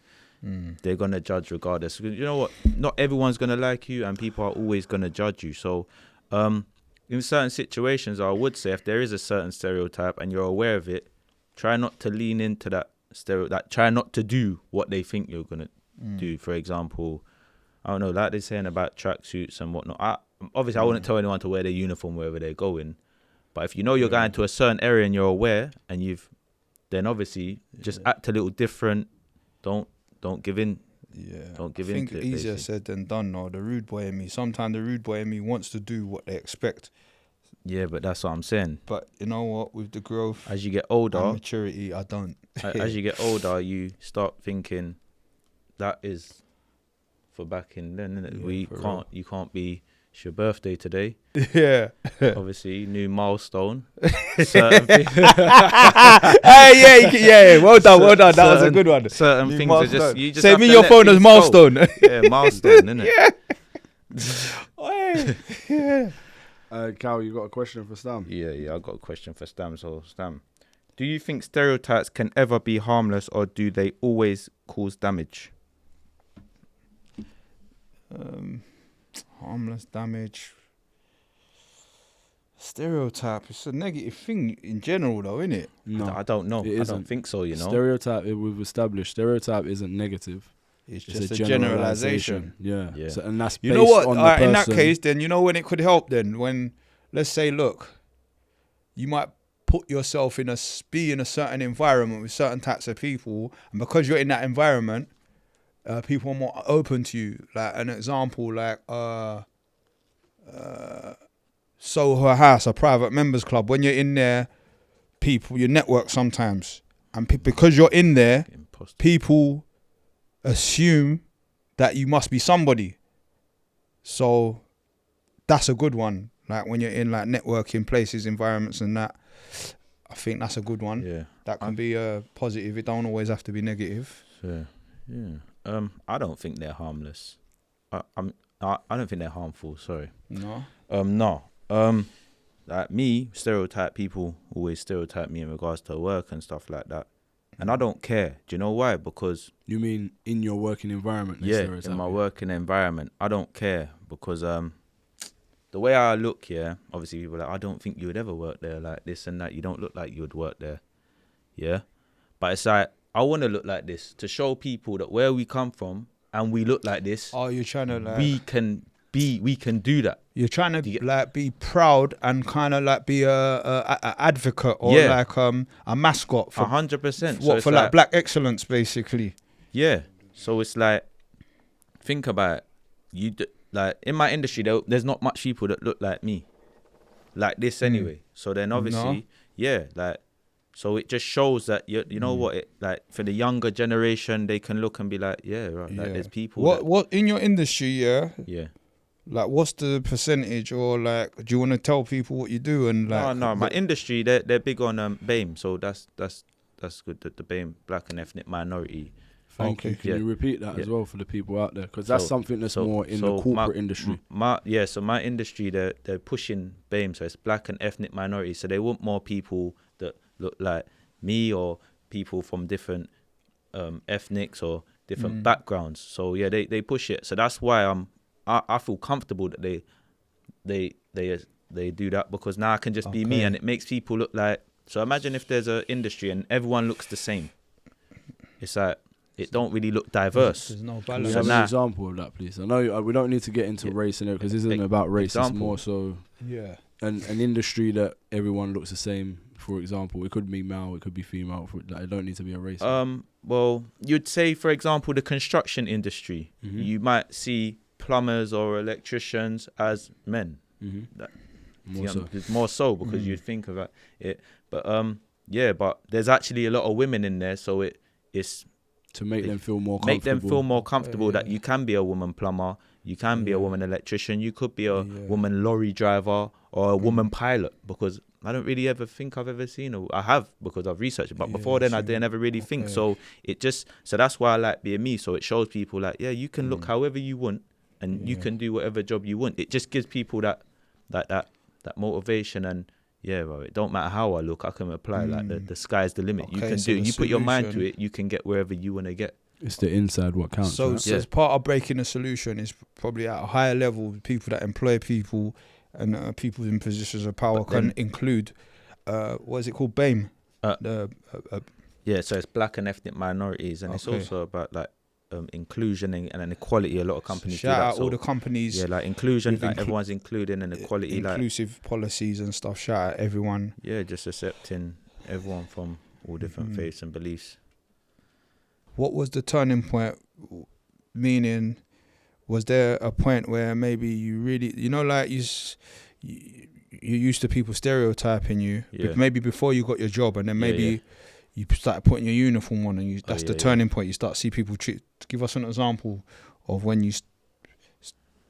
they're gonna judge regardless. You know what, not everyone's gonna like you, and people are always gonna judge you. So, in certain situations, I would say if there is a certain stereotype and you're aware of it, try not to lean into that stereotype. Try not to do what they think you're gonna do. For example, I don't know, like they're saying about tracksuits and whatnot. Obviously, I wouldn't tell anyone to wear their uniform wherever they're going. But if you know you're going to a certain area and you're aware, and then obviously just act a little different. Don't give in. Yeah, don't give I in think to it. Easier Basically. said than done. No, the rude boy in me. Sometimes the rude boy in me wants to do what they expect. Yeah, but that's what I'm saying. But you know what? With the growth, As you get older, and maturity, I don't. as you get older, you start thinking that is for back in then, innit? Yeah, You can't be. It's your birthday today. Yeah. Obviously, new milestone. Certain Yeah. Well done. That was a good one. Certain New things milestone. are just Save have me to your let phone as things go. milestone. Yeah, milestone, innit? Yeah. Kal, you got a question for Stam? Yeah, I got a question for Stam. So, Stam, do you think stereotypes can ever be harmless, or do they always cause damage? Harmless damage. Stereotype. It's a negative thing in general, though, isn't it? No, I don't know. it I isn't. don't think so, you know. Stereotype, we've established, stereotype isn't negative. It's It's just a a generalization. Yeah. So, and that's You based know what? on the person. In that case, then you know when it could help. Then when, let's say, look, you might put yourself be in a certain environment with certain types of people, and because you're in that environment, people are more open to you. Like an example, like Soho House, a private members club. When you're in there, you network sometimes, and because you're in there, people assume that you must be somebody. So that's a good one. Like when you're in like networking places, environments and that, I think that's a good one. Yeah. That can be positive. It don't always have to be negative. Yeah. I don't think they're harmless. I don't think they're harmful. Sorry. No. No. Like me, people always stereotype me in regards to work and stuff like that. And I don't care. Do you know why? Because You mean in your working environment? they yeah, stereotype in my you? working environment, I don't care because the way I look, obviously people are like, I don't think you would ever work there, like this and that. You don't look like you would work there, yeah. But it's like I want to look like this to show people that where we come from and we look like this. Oh, you're trying to like we can do that. You're trying to like be proud and kind of like be a advocate or like a mascot for 100%. What for like black excellence basically. Yeah. So it's like, think about it. Like in my industry, there's not much people that look like me, like this anyway. So then obviously, like, so it just shows that you know what it like for the younger generation, they can look and be like, like there's people. What in your industry, Yeah. Like, what's the percentage, or like, do you want to tell people what you do and like? No. My industry, they're big on BAME, so that's good. The BAME, black and ethnic minority. Thank you. Can you repeat that as well for the people out there? Because that's something that's more in the corporate industry. So my industry, they're pushing BAME, so it's black and ethnic minority. So they want more people that look like me or people from different ethnics or different backgrounds. So yeah, they push it. So that's why I feel comfortable that they do that, because now I can just be me, and it makes people look like. So imagine if there's an industry and everyone looks the same. It's like it don't really look diverse. There's no Can balance. you have an example of that, please? I know we don't need to get into race in it because this isn't about race. It's more so an industry that everyone looks the same. For example, it could be male, it could be female. It don't need to be a race. Well, you'd say, for example, the construction industry. Mm-hmm. You might see plumbers or electricians as men. Mm-hmm. More so because you'd think about it. But but there's actually a lot of women in there, so it's to make them feel more comfortable. That you can be a woman plumber, you can be a woman electrician, you could be a woman lorry driver or a woman pilot, because I don't really ever think I've ever seen I have, because I've researched it, but before then I didn't ever really think. So so that's why I like being me. So it shows people like, you can look however you want and you can do whatever job you want. It just gives people that motivation, and Yeah, bro. It don't matter how I look, I can apply. Like the sky's the limit. You Okay, can so do. the You put your mind to solution- it. You can get wherever you want to get. It's the inside what counts. So, right? so as part of breaking the solution is probably at a higher level, people that employ people and people in positions of power But then- can include, what is it called, BAME? Yeah, so it's black and ethnic minorities, and it's Okay. also about like inclusion and inequality. A lot of companies do Shout that. out So, all the companies, yeah, like inclusion, with like everyone's including and equality. Like, inclusive policies and stuff. Shout out everyone. yeah, just accepting everyone from all different faiths and beliefs. What was the turning point? Meaning, was there a point where maybe you really, like you're used to people stereotyping you, Yeah. maybe before you got your job, and then maybe you started putting your uniform on, and that's the turning point. You start to see people treat. Give us an example of when you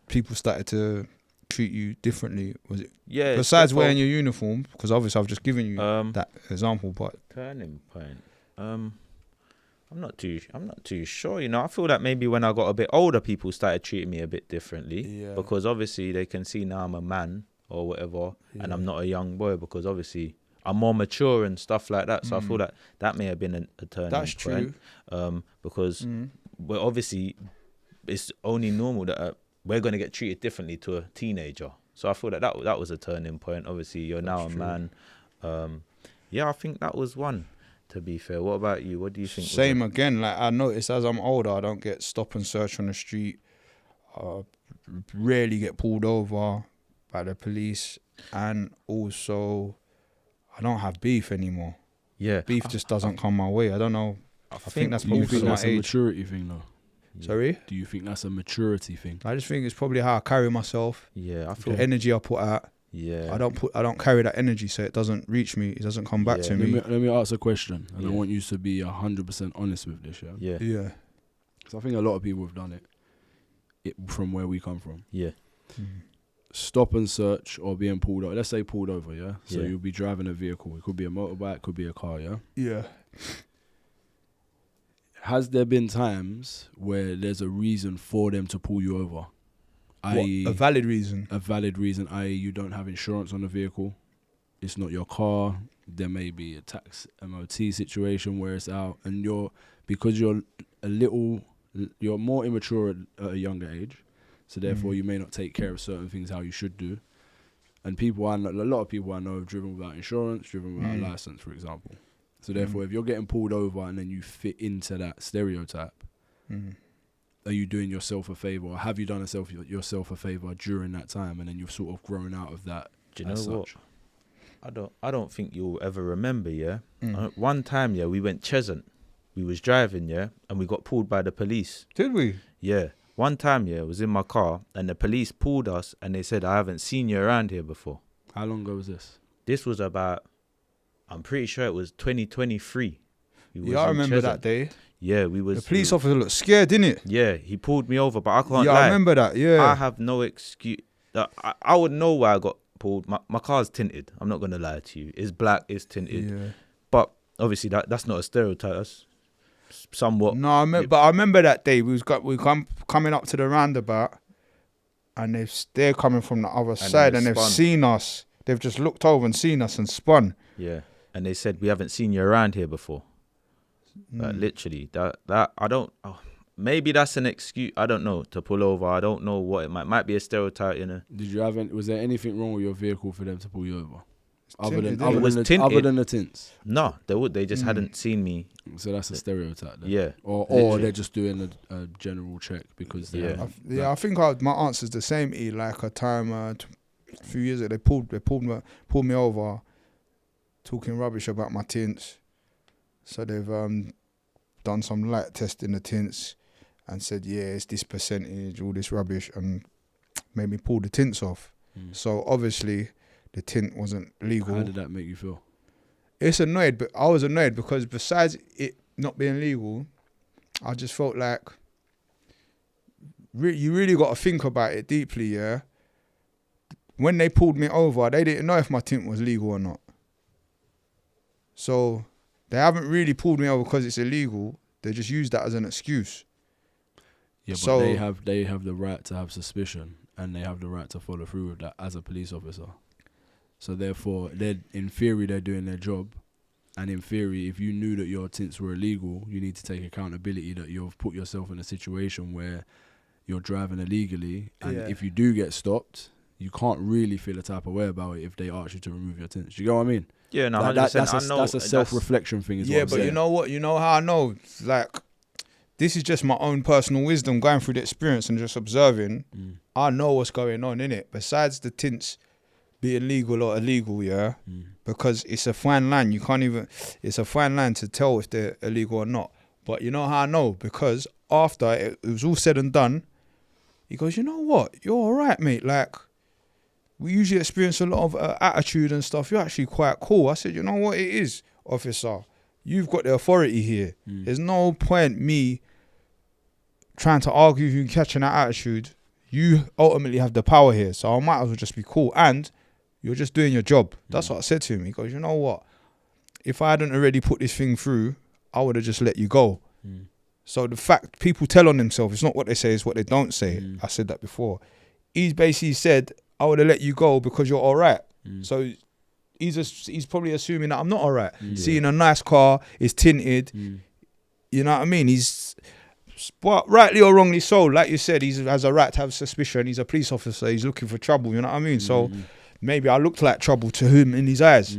people started to treat you differently. Was it besides wearing your uniform? Because obviously I've just given you that example, but turning point. I'm not too sure. I feel like maybe when I got a bit older, people started treating me a bit differently. Yeah. Because obviously they can see now I'm a man or whatever, and I'm not a young boy because obviously I'm more mature and stuff like that. So I feel like that may have been a turning point. That's true. Because well, obviously it's only normal that we're going to get treated differently to a teenager. So I feel that that was a turning point. Obviously you're now a man. I think that was one. To be fair, what about you? What do you think? Same again. Like I noticed as I'm older, I don't get stop and search on the street. Rarely get pulled over by the police, and also I don't have beef anymore. Yeah, Beef just doesn't come my way. I don't know. I think that's Do you probably think because that's of my a age. maturity thing though? Sorry? Do you think that's a maturity thing? I just think it's probably how I carry myself. Yeah, I The feel. energy I put out. Yeah, I don't carry that energy, so it doesn't reach me. It doesn't come back Yeah. to Let me. me ask a question, and I Yeah. want you to be 100% honest with this, yeah? yeah, Yeah. Because I think a lot of people have done it from where we come from. yeah, Stop and search or being pulled over. Let's say pulled over, yeah? So Yeah. you'll be driving a vehicle. It could be a motorbike, could be a car, yeah? Yeah. Has there been times where there's a reason for them to pull you over? A valid reason. A valid reason, i.e. you don't have insurance on the vehicle, it's not your car, there may be a tax MOT situation where it's out, and because you're more immature at a younger age, so therefore you may not take care of certain things how you should do. And a lot of people I know have driven without insurance, driven without a license, for example. So therefore, if you're getting pulled over and then you fit into that stereotype, are you doing yourself a favor, or have you done yourself a favor during that time, and then you've sort of grown out of that? Do you know as what? such? I don't think you'll ever remember. Yeah, one time, yeah, we went Cheshunt. We was driving, yeah, and we got pulled by the police. Did we? Yeah, one time, yeah, I was in my car, and the police pulled us, and they said, "I haven't seen you around here before." How long ago was this? This was about, I'm pretty sure it was 2023. Yeah, I remember that day. Yeah, we was. The police officer looked scared, didn't it? Yeah, he pulled me over, but I can't Yeah, lie. I remember that. Yeah. I have no excuse. I would know why I got pulled. My car's tinted. I'm not gonna lie to you. It's black. It's tinted. Yeah. But obviously that's not a stereotype. That's somewhat. No, but I remember that day. We coming up to the roundabout, and they're coming from the other side, they and they've spun. seen us. They've just looked over and seen us and spun. Yeah, and they said we haven't seen you around here before. Literally, that I don't. Oh, maybe that's an excuse. I don't know, to pull over. I don't know what it might be a stereotype. Did you have? Was there anything wrong with your vehicle for them to pull you over? Other tinted, than innit? It was other tinted. than the tints. No, they just hadn't seen me. So that's a stereotype. Then. Yeah, Or literally. they're just doing a general check because they Yeah. haven't- I think my answer's the same. Like a time a few years ago, they pulled me over, talking rubbish about my tints. So they've done some light test in the tints and said, yeah, it's this percentage, all this rubbish, and made me pull the tints off. So obviously the tint wasn't legal. How did that make you feel? It's annoyed, but I was annoyed because besides it not being legal, I just felt like you really got to think about it deeply, yeah? When they pulled me over, they didn't know if my tint was legal or not. So they haven't really pulled me over because it's illegal. They just used that as an excuse. Yeah, but So- they have the right to have suspicion, and they have the right to follow through with that as a police officer. So therefore, in theory they're doing their job, and in theory, if you knew that your tints were illegal, you need to take accountability that you've put yourself in a situation where you're driving illegally, and if you do get stopped, you can't really feel a type of way about it if they ask you to remove your tints. You get what I mean? Yeah, no, like 100%. that's a self-reflection thing as well. Yeah, but you know what? You know how I know? Like, this is just my own personal wisdom going through the experience and just observing. I know what's going on, innit? Besides the tints being legal or illegal, because it's a fine line. You can't even, it's a fine line to tell if they're illegal or not. But you know how I know? Because after it was all said and done, he goes, you know what? You're all right, mate. Like, we usually experience a lot of attitude and stuff. You're actually quite cool. I said, you know what it is, officer? You've got the authority here. There's no point me trying to argue with you catching that attitude. You ultimately have the power here. So I might as well just be cool. And you're just doing your job. That's what I said to him. He goes, you know what? If I hadn't already put this thing through, I would have just let you go. So the fact people tell on themselves, it's not what they say, it's what they don't say. I said that before. He's basically said, I would have let you go because you're all right. So he's probably assuming that I'm not all right. Seeing a nice car, it's tinted. You know what I mean? But rightly or wrongly so, like you said, he has a right to have suspicion. He's a police officer. He's looking for trouble. You know what I mean? So maybe I looked like trouble to him in his eyes.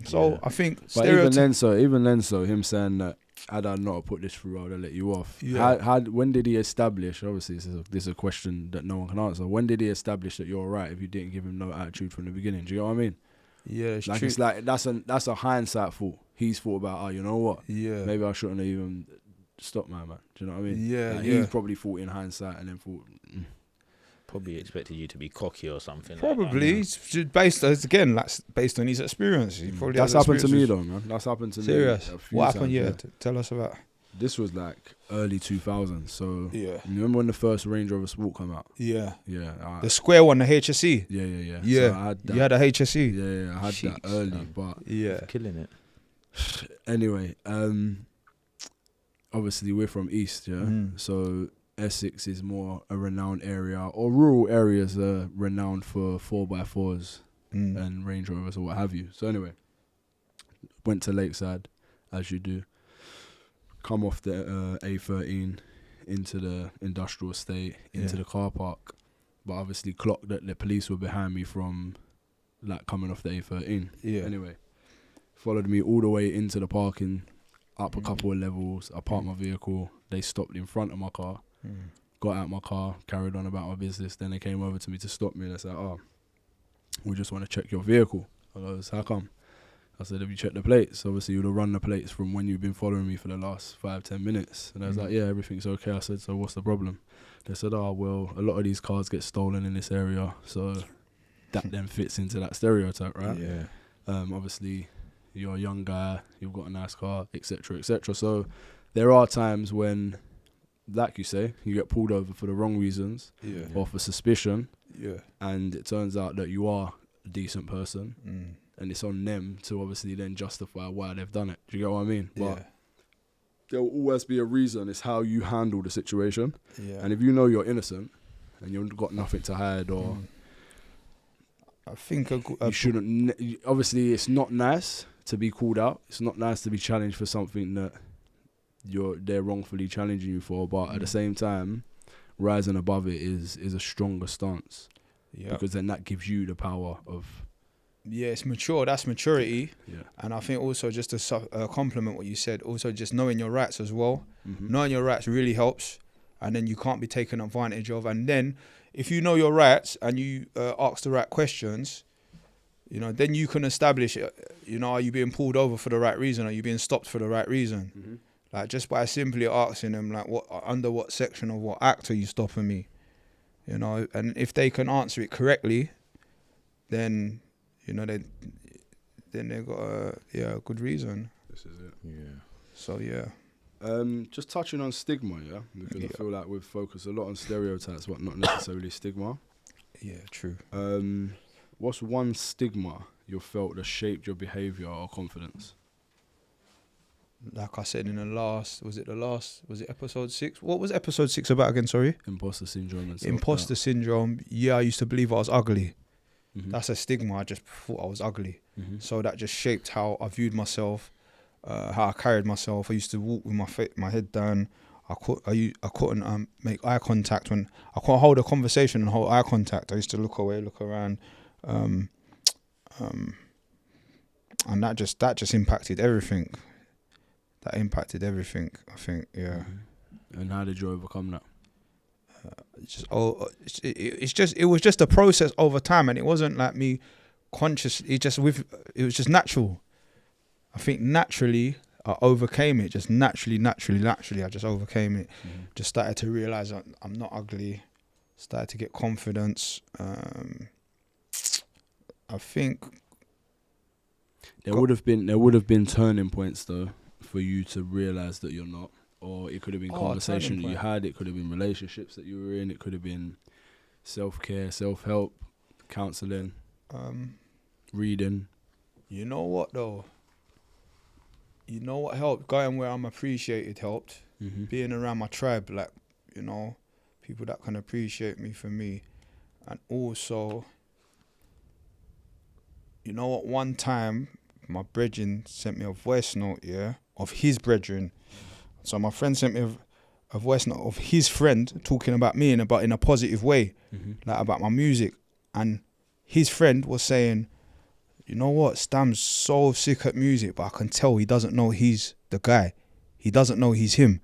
So I think... But even then, so him saying that, had I not put this through, I would have let you off. When did he establish, obviously this is a question that no one can answer, when did he establish that you're alright if you didn't give him no attitude from the beginning? Do you know what I mean? Yeah, it's like true. It's like that's a hindsight thought. He's thought about, you know what? Yeah. Maybe I shouldn't have even stopped my man. Do you know what I mean? Yeah, He's probably thought in hindsight and then thought... Probably expected you to be cocky or something. Probably. It's just based on his experience. He probably that's happened to me though, man. That's happened to me. Serious? What happened? Yeah. Tell us about. This was like early 2000s. So yeah. You remember when the first Range Rover Sport came out? Yeah. Yeah. The square one, the HSE. Yeah. Yeah. So I had that. You had a HSE. Yeah. I had that early, but killing it. Anyway, obviously we're from East, so Essex is more a renowned area, or rural areas are renowned for 4x4s and Range Rovers or what have you. So anyway, went to Lakeside, as you do. Come off the A13 into the industrial estate, into the car park. But obviously clocked that the police were behind me from like coming off the A13. Yeah. Anyway, followed me all the way into the parking, up a couple of levels. I parked my vehicle. They stopped in front of my car. Got out my car, carried on about my business. Then they came over to me to stop me. They said, we just want to check your vehicle. I goes, how come? I said, have you checked the plates? Obviously, you'd have run the plates from when you've been following me for the last 5-10 minutes. And I was like, yeah, everything's okay. I said, so what's the problem? They said, well, a lot of these cars get stolen in this area. So that then fits into that stereotype, right? Yeah. Obviously, you're a young guy, you've got a nice car, etc., etc. So there are times when, like you say, you get pulled over for the wrong reasons or for suspicion, and it turns out that you are a decent person, and it's on them to obviously then justify why they've done it. Do you get what I mean? But there will always be a reason. It's how you handle the situation. Yeah. And if you know you're innocent and you've got nothing to hide, or I think you shouldn't. Obviously, it's not nice to be called out. It's not nice to be challenged for something that they're wrongfully challenging you for. But at the same time, rising above it is a stronger stance. Yeah. Because then that gives you the power of. Yeah, it's mature. That's maturity. Yeah. And I think also just to compliment what you said, also just knowing your rights as well. Knowing your rights really helps, and then you can't be taken advantage of. And then if you know your rights and you ask the right questions, then you can establish, are you being pulled over for the right reason? Are you being stopped for the right reason? Like, just by simply asking them, like, under what section of what act are you stopping me? And if they can answer it correctly, then, then they've got a good reason. This is it. Yeah. So, yeah. Just touching on stigma, because I feel like we've focused a lot on stereotypes, but not necessarily stigma. Yeah, true. What's one stigma you felt that shaped your behaviour or confidence? Like I said in was it episode 6? What was episode 6 about again, sorry? Imposter syndrome and stuff. Imposter syndrome. Yeah, I used to believe I was ugly. That's a stigma. I just thought I was ugly. So that just shaped how I viewed myself, how I carried myself. I used to walk with my head down. I couldn't make eye contact when I couldn't hold a conversation and hold eye contact. I used to look away, look around, and that just impacted everything. That impacted everything. I think, yeah. And how did you overcome that? It was just a process over time, and it wasn't like me conscious. It was just natural. I think naturally I overcame it. Just naturally, I just overcame it. Just started to realize I'm not ugly. Started to get confidence. I think there would have been turning points though for you to realize that you're not. Or it could have been conversation that you had. It could have been relationships that you were in. It could have been self-care, self-help, counselling, reading. You know what though? You know what helped? Going where I'm appreciated helped. Being around my tribe, like, you know, people that can appreciate me for me. And also, you know what? One time, my brethren sent me a voice note, of his brethren. So my friend sent me a voice note of his friend talking about me in a positive way, like about my music. And his friend was saying, you know what, Stam's so sick at music, but I can tell he doesn't know he's the guy. He doesn't know he's him.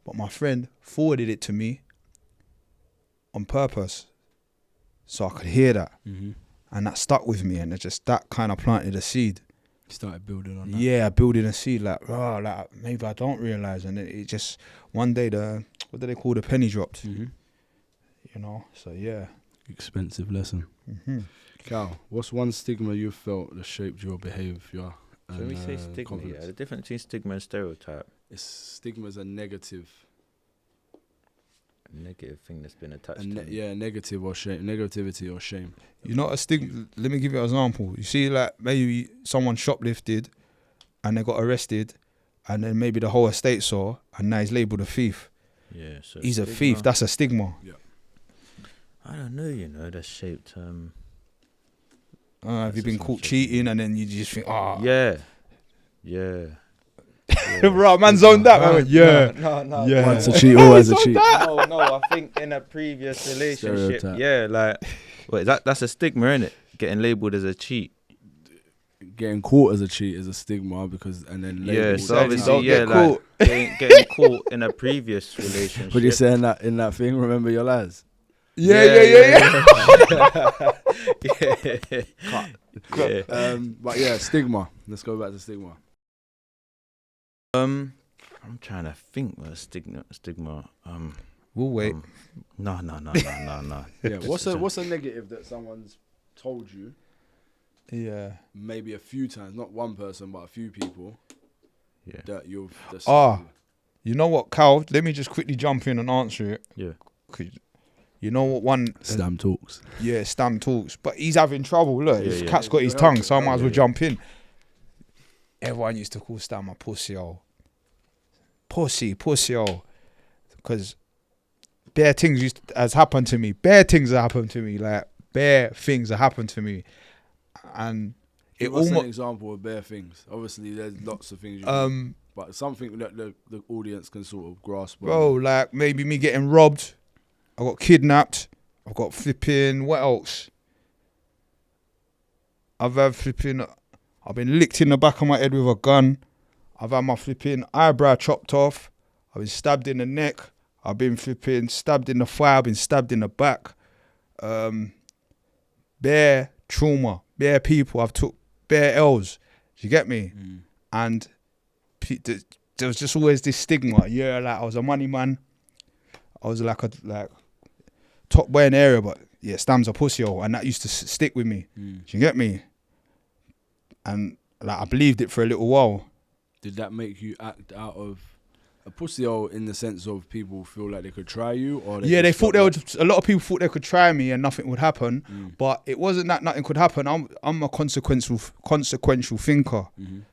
But my friend forwarded it to me on purpose so I could hear that. And that stuck with me, and that kind of planted a seed. Started building on that. Yeah, building a seed, like maybe I don't realise, and it just one day what do they call, the penny dropped. You know, so yeah. Expensive lesson. Kal, what's one stigma you felt that shaped your behaviour? So when we say stigma, the difference between stigma and stereotype. Stigma's a negative thing that's been attached to it. Yeah, negative or shame, negativity or shame. You know, a stigma. Let me give you an example. You see, like maybe someone shoplifted, and they got arrested, and then maybe the whole estate saw, and now he's labelled a thief. Yeah, so he's a thief. That's a stigma. Yeah. I don't know. You know, that's shaped. Have you been caught cheating, and then you just think, yeah. Right, man zoned that. No. Yeah. Once a cheat, always a cheat. No. I think in a previous relationship, that's a stigma, innit? Getting labelled as a cheat. Getting caught as a cheat is a stigma labelled. So obviously, like getting caught in a previous relationship. But you're saying that in that thing, remember your lads? Yeah. But yeah, stigma. Let's go back to stigma. I'm trying to think what a stigma. We'll wait. No. Yeah. What's a negative that someone's told you? Yeah. Maybe a few times, not one person, but a few people. Yeah. That you've. You know what, Kal? Let me just quickly jump in and answer it. Yeah. You know what one? Stam talks. Yeah, Stam talks. But he's having trouble. Look, his cat's got his tongue, so I might as well jump in. Everyone used to call Stam a pussy, pussy, because bare things has happened to me. Bare things have happened to me. Like bare things have happened to me, and it What's almost an example of bare things? Obviously, there's lots of things. But something that the audience can sort of grasp. Bro, like maybe me getting robbed. I got kidnapped. I've got flipping. What else? I've been licked in the back of my head with a gun. I've had my flipping eyebrow chopped off. I've been stabbed in the neck. I've been flipping stabbed in the thigh. I've been stabbed in the back. Bare trauma. Bare people. I've took bare L's. Do you get me? And there was just always this stigma. Yeah, like I was a money man. I was like top boy in the area, but yeah, Stam's a pussy, and that used to stick with me. Do you get me? And like I believed it for a little while. Did that make you act out of a pussy in the sense of people feel like they could try you, or they thought they would? A lot of people thought they could try me and nothing would happen, but it wasn't that nothing could happen. I'm a consequential thinker,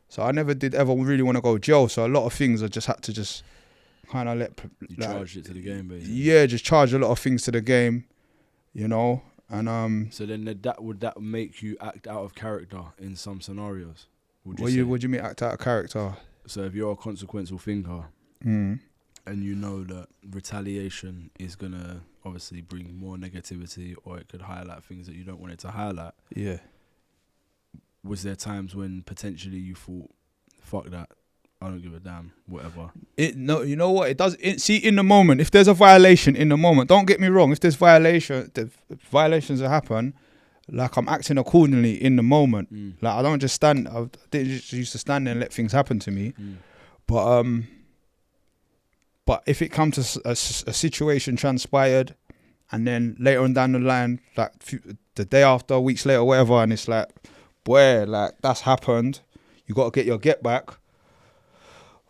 so I never did ever really want to go to jail. So a lot of things I just had to just kind of charged it to the game, basically. Yeah, just charge a lot of things to the game, you know. And So then would that make you act out of character in some scenarios? what do you mean act out of character? So if you're a consequential thinker, Mm. and you know that retaliation is gonna obviously bring more negativity, or it could highlight things that you don't want it to highlight. Yeah. Was there times when potentially you thought, "Fuck that, I don't give a damn, whatever"? No, you know what? It does. See, in the moment, if there's a violation in the moment, don't get me wrong. If there's violations that happen, like I'm acting accordingly in the moment. Like I don't just stand. I didn't just used to stand there and let things happen to me. But if it comes to a situation transpired, and then later on down the line, like the day after, weeks later, whatever, and it's like, boy, like that's happened. You got to get your get back.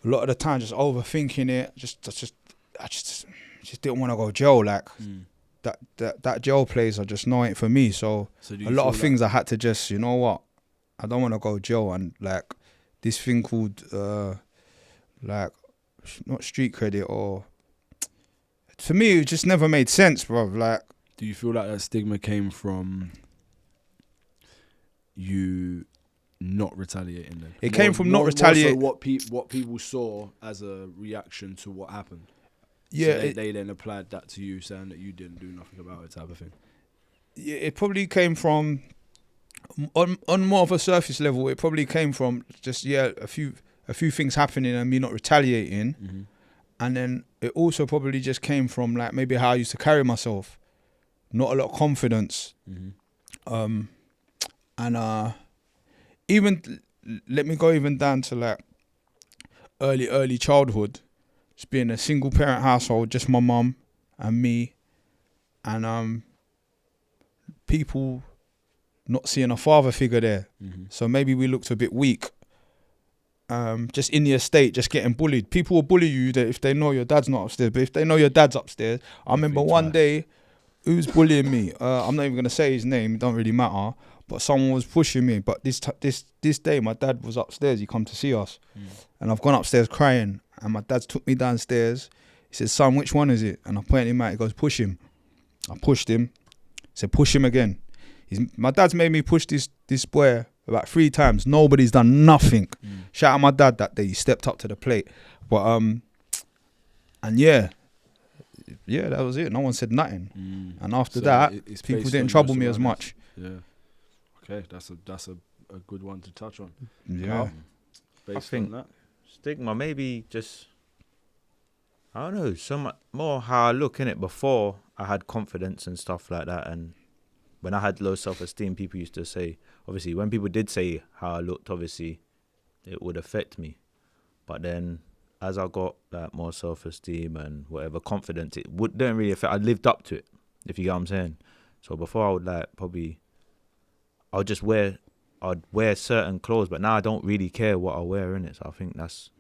A lot of the time, just overthinking it. I just didn't want to go jail. Like that jail place, I just know it for me. So a lot of things I had to just, you know what, I don't want to go jail. And like this thing called like not street credit, or to me it just never made sense, bro. Like, do you feel like that stigma came from you not retaliating then? It came from not retaliating. So what people saw as a reaction to what happened. Yeah, so they then applied that to you, saying that you didn't do nothing about it, type of thing. Yeah, it probably came from on more of a surface level. It probably came from just a few things happening and me not retaliating, and then it also probably just came from like maybe how I used to carry myself, not a lot of confidence, and even let me go even down to like early childhood, just being a single parent household, just my mum and me, and people not seeing a father figure there, so maybe we looked a bit weak. Just in the estate, just getting bullied. People will bully you that if they know your dad's not upstairs, but if they know your dad's upstairs. I remember one day, who's bullying me? I'm not even gonna say his name. It don't really matter. But someone was pushing me. But this day, my dad was upstairs. He come to see us, and I've gone upstairs crying. And my dad took me downstairs. He said, "Son, which one is it?" And I pointed him out. He goes, "Push him." I pushed him. He said, "Push him again." My dad's made me push this boy about 3 times. Nobody's done nothing. Shout out my dad that day. He stepped up to the plate. But and yeah, that was it. No one said nothing. And after that, people didn't trouble me as much. Yeah. Okay, that's a good one to touch on. Yeah. I think that stigma maybe just, I don't know, so much more how I look in it. Before I had confidence and stuff like that, and when I had low self-esteem, people used to say, obviously, when people did say how I looked, obviously, it would affect me. But then, as I got like more self-esteem and whatever confidence, it didn't really affect. I lived up to it, if you get what I'm saying. So before I would like probably, I'd wear certain clothes, but now I don't really care what I wear in it. So I think that's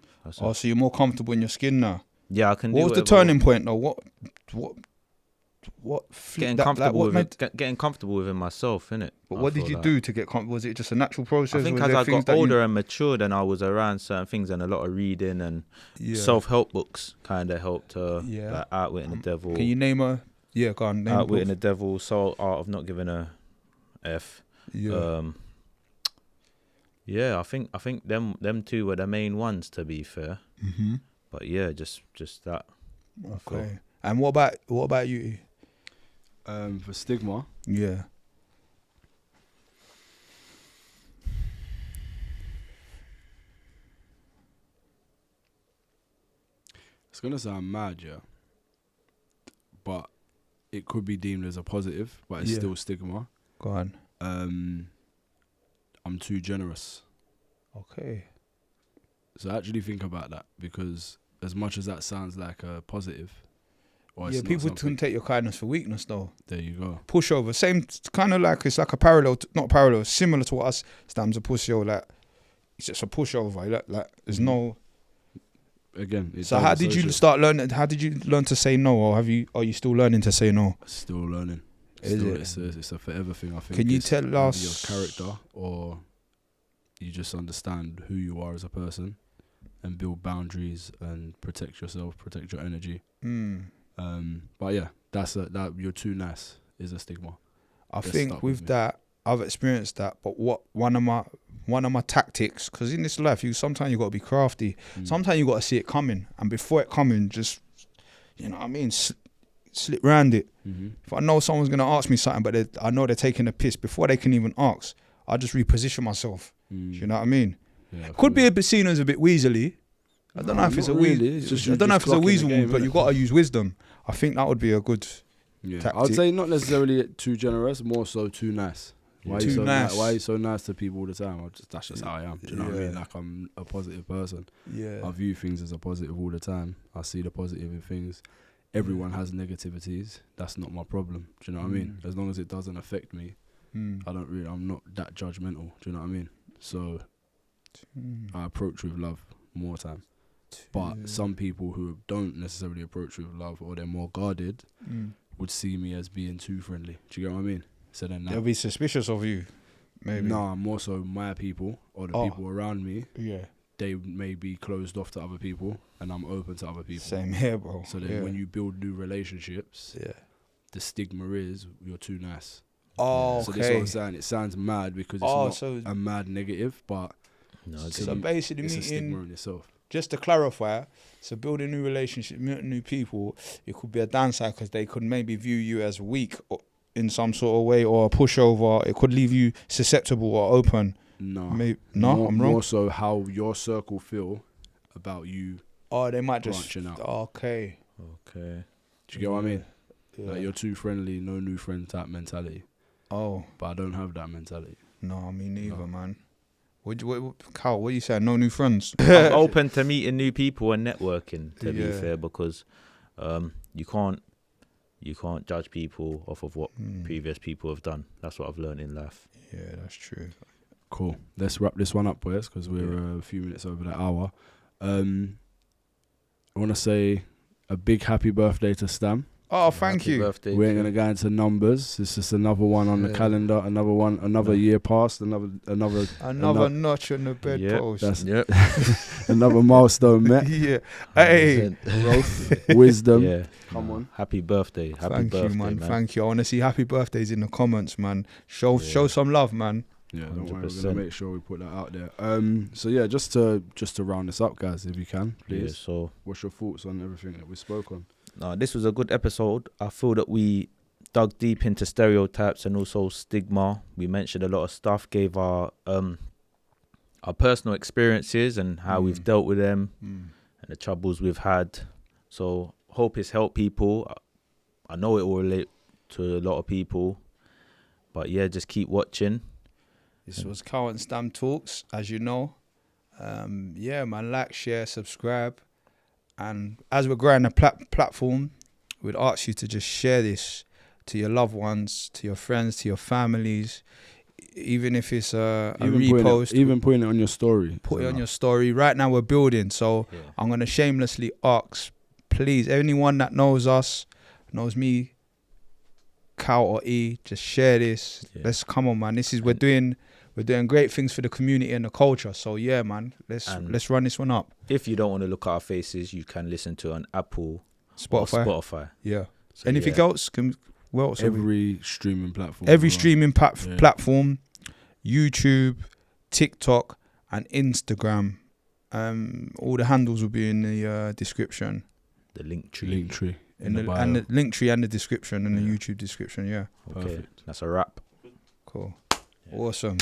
Oh, so you're more comfortable in your skin now? Yeah, I can. What was the turning point though? What getting comfortable getting comfortable within myself, innit? But what did you do to get comfortable? Was it just a natural process? I think as I got older and matured, and I was around certain things, and a lot of reading and self-help books kind of helped like Outwitting the Devil. Can you name a? Yeah, go on. Name Outwitting the Devil, Soul Art of Not Giving a F. Yeah. I think them two were the main ones, to be fair. But yeah, just that. Okay. Cool. And what about you? For stigma, yeah. It's gonna sound mad, yeah, but it could be deemed as a positive, but it's still stigma. Go on. I'm too generous. Okay. So actually think about that, because as much as that sounds like a positive, people can take your kindness for weakness, though. There you go. Pushover, same kind of like, it's like a parallel, not parallel, similar to what us Stam's a pushover. Like it's just a pushover. Like there's no. Again. So how did you start learning? How did you learn to say no, or are you still learning to say no? Still learning. It's a forever thing. I think. Can you tell us your character, or you just understand who you are as a person, and build boundaries and protect yourself, protect your energy. But yeah, that you're too nice is a stigma. I think with that, I've experienced that. But what one of my tactics, because in this life, sometimes you got to be crafty. Sometimes you got to see it coming, and before it coming, just, you know what I mean, slip round it. If I know someone's gonna ask me something, but I know they're taking a piss before they can even ask, I just reposition myself. Do you know what I mean? Yeah, could be a bit seen as a bit weaselly. I don't know if it's a weasel. I don't know if it's a weasel move, but you got to use wisdom. I think that would be a good tactic. I'd say not necessarily too generous, more so too nice. Why are you so nice to people all the time? That's just how I am. Do you know what I mean? Like, I'm a positive person. Yeah. I view things as a positive all the time. I see the positive in things. Everyone has negativities. That's not my problem. Do you know what I mean? As long as it doesn't affect me, I'm not that judgmental. Do you know what I mean? So I approach with love more time. But some people who don't necessarily approach with love, or they're more guarded, would see me as being too friendly. Do you get what I mean? So then they'll be suspicious of you, maybe. Nah, more so my people or the people around me. Yeah. They may be closed off to other people, and I'm open to other people. Same here, bro. So then when you build new relationships, the stigma is you're too nice. Oh, so this is what I'm saying. It sounds mad because it's not a mad negative, but so basically, it's a stigma in itself. Just to clarify, so building new relationships, meeting new people, it could be a downside because they could maybe view you as weak or in some sort of way, or a pushover. It could leave you susceptible or open. No, I'm wrong. More so how your circle feel about you. Oh, they might branching just out. Okay. Do you get what I mean? Yeah. Like, you're too friendly, no new friend type mentality. Oh, but I don't have that mentality. No, me neither, man. Kal, what are you saying? No new friends? I'm open to meeting new people and networking, to be fair, because you can't judge people off of what previous people have done. That's what I've learned in life. Yeah, that's true. Cool. Let's wrap this one up, boys, because we're a few minutes over the hour. I want to say a big happy birthday to Stam. Oh, thank you. We ain't gonna go into numbers. It's just another one on the calendar. Another year passed. Another notch on the bedpost. Another milestone met. Hey, growth, wisdom. Yeah. Come on. Happy birthday. Happy birthday, you, man. Thank you. I want to see happy birthdays in the comments, man. Show some love, man. Yeah, don't worry, we're gonna make sure we put that out there. So yeah, just to round this up, guys, if you can, please. Yeah, so what's your thoughts on everything that we spoke on? No, this was a good episode. I feel that we dug deep into stereotypes and also stigma. We mentioned a lot of stuff, gave our personal experiences and how we've dealt with them and the troubles we've had. So hope it's helped people. I know it will relate to a lot of people. But yeah, just keep watching. This was Kal and Stam Talks, as you know. Yeah, man, like, share, subscribe. And as we're growing a platform, we'd ask you to just share this to your loved ones, to your friends, to your families. Even if it's a repost. Even putting it on your story. Put it on your story. Right now we're building. So I'm going to shamelessly ask, please, anyone that knows us, knows me, Kal or E, just share this. Let's come on, man. We're doing great things for the community and the culture. So yeah, man, let's run this one up. If you don't want to look at our faces, you can listen to on Apple, Spotify. Yeah. So anything else? Every streaming platform. Every streaming platform, YouTube, TikTok, and Instagram. All the handles will be in the description. The link tree. And the link tree and the description and the YouTube description. Yeah. Okay. Perfect. That's a wrap. Cool. Yeah. Awesome.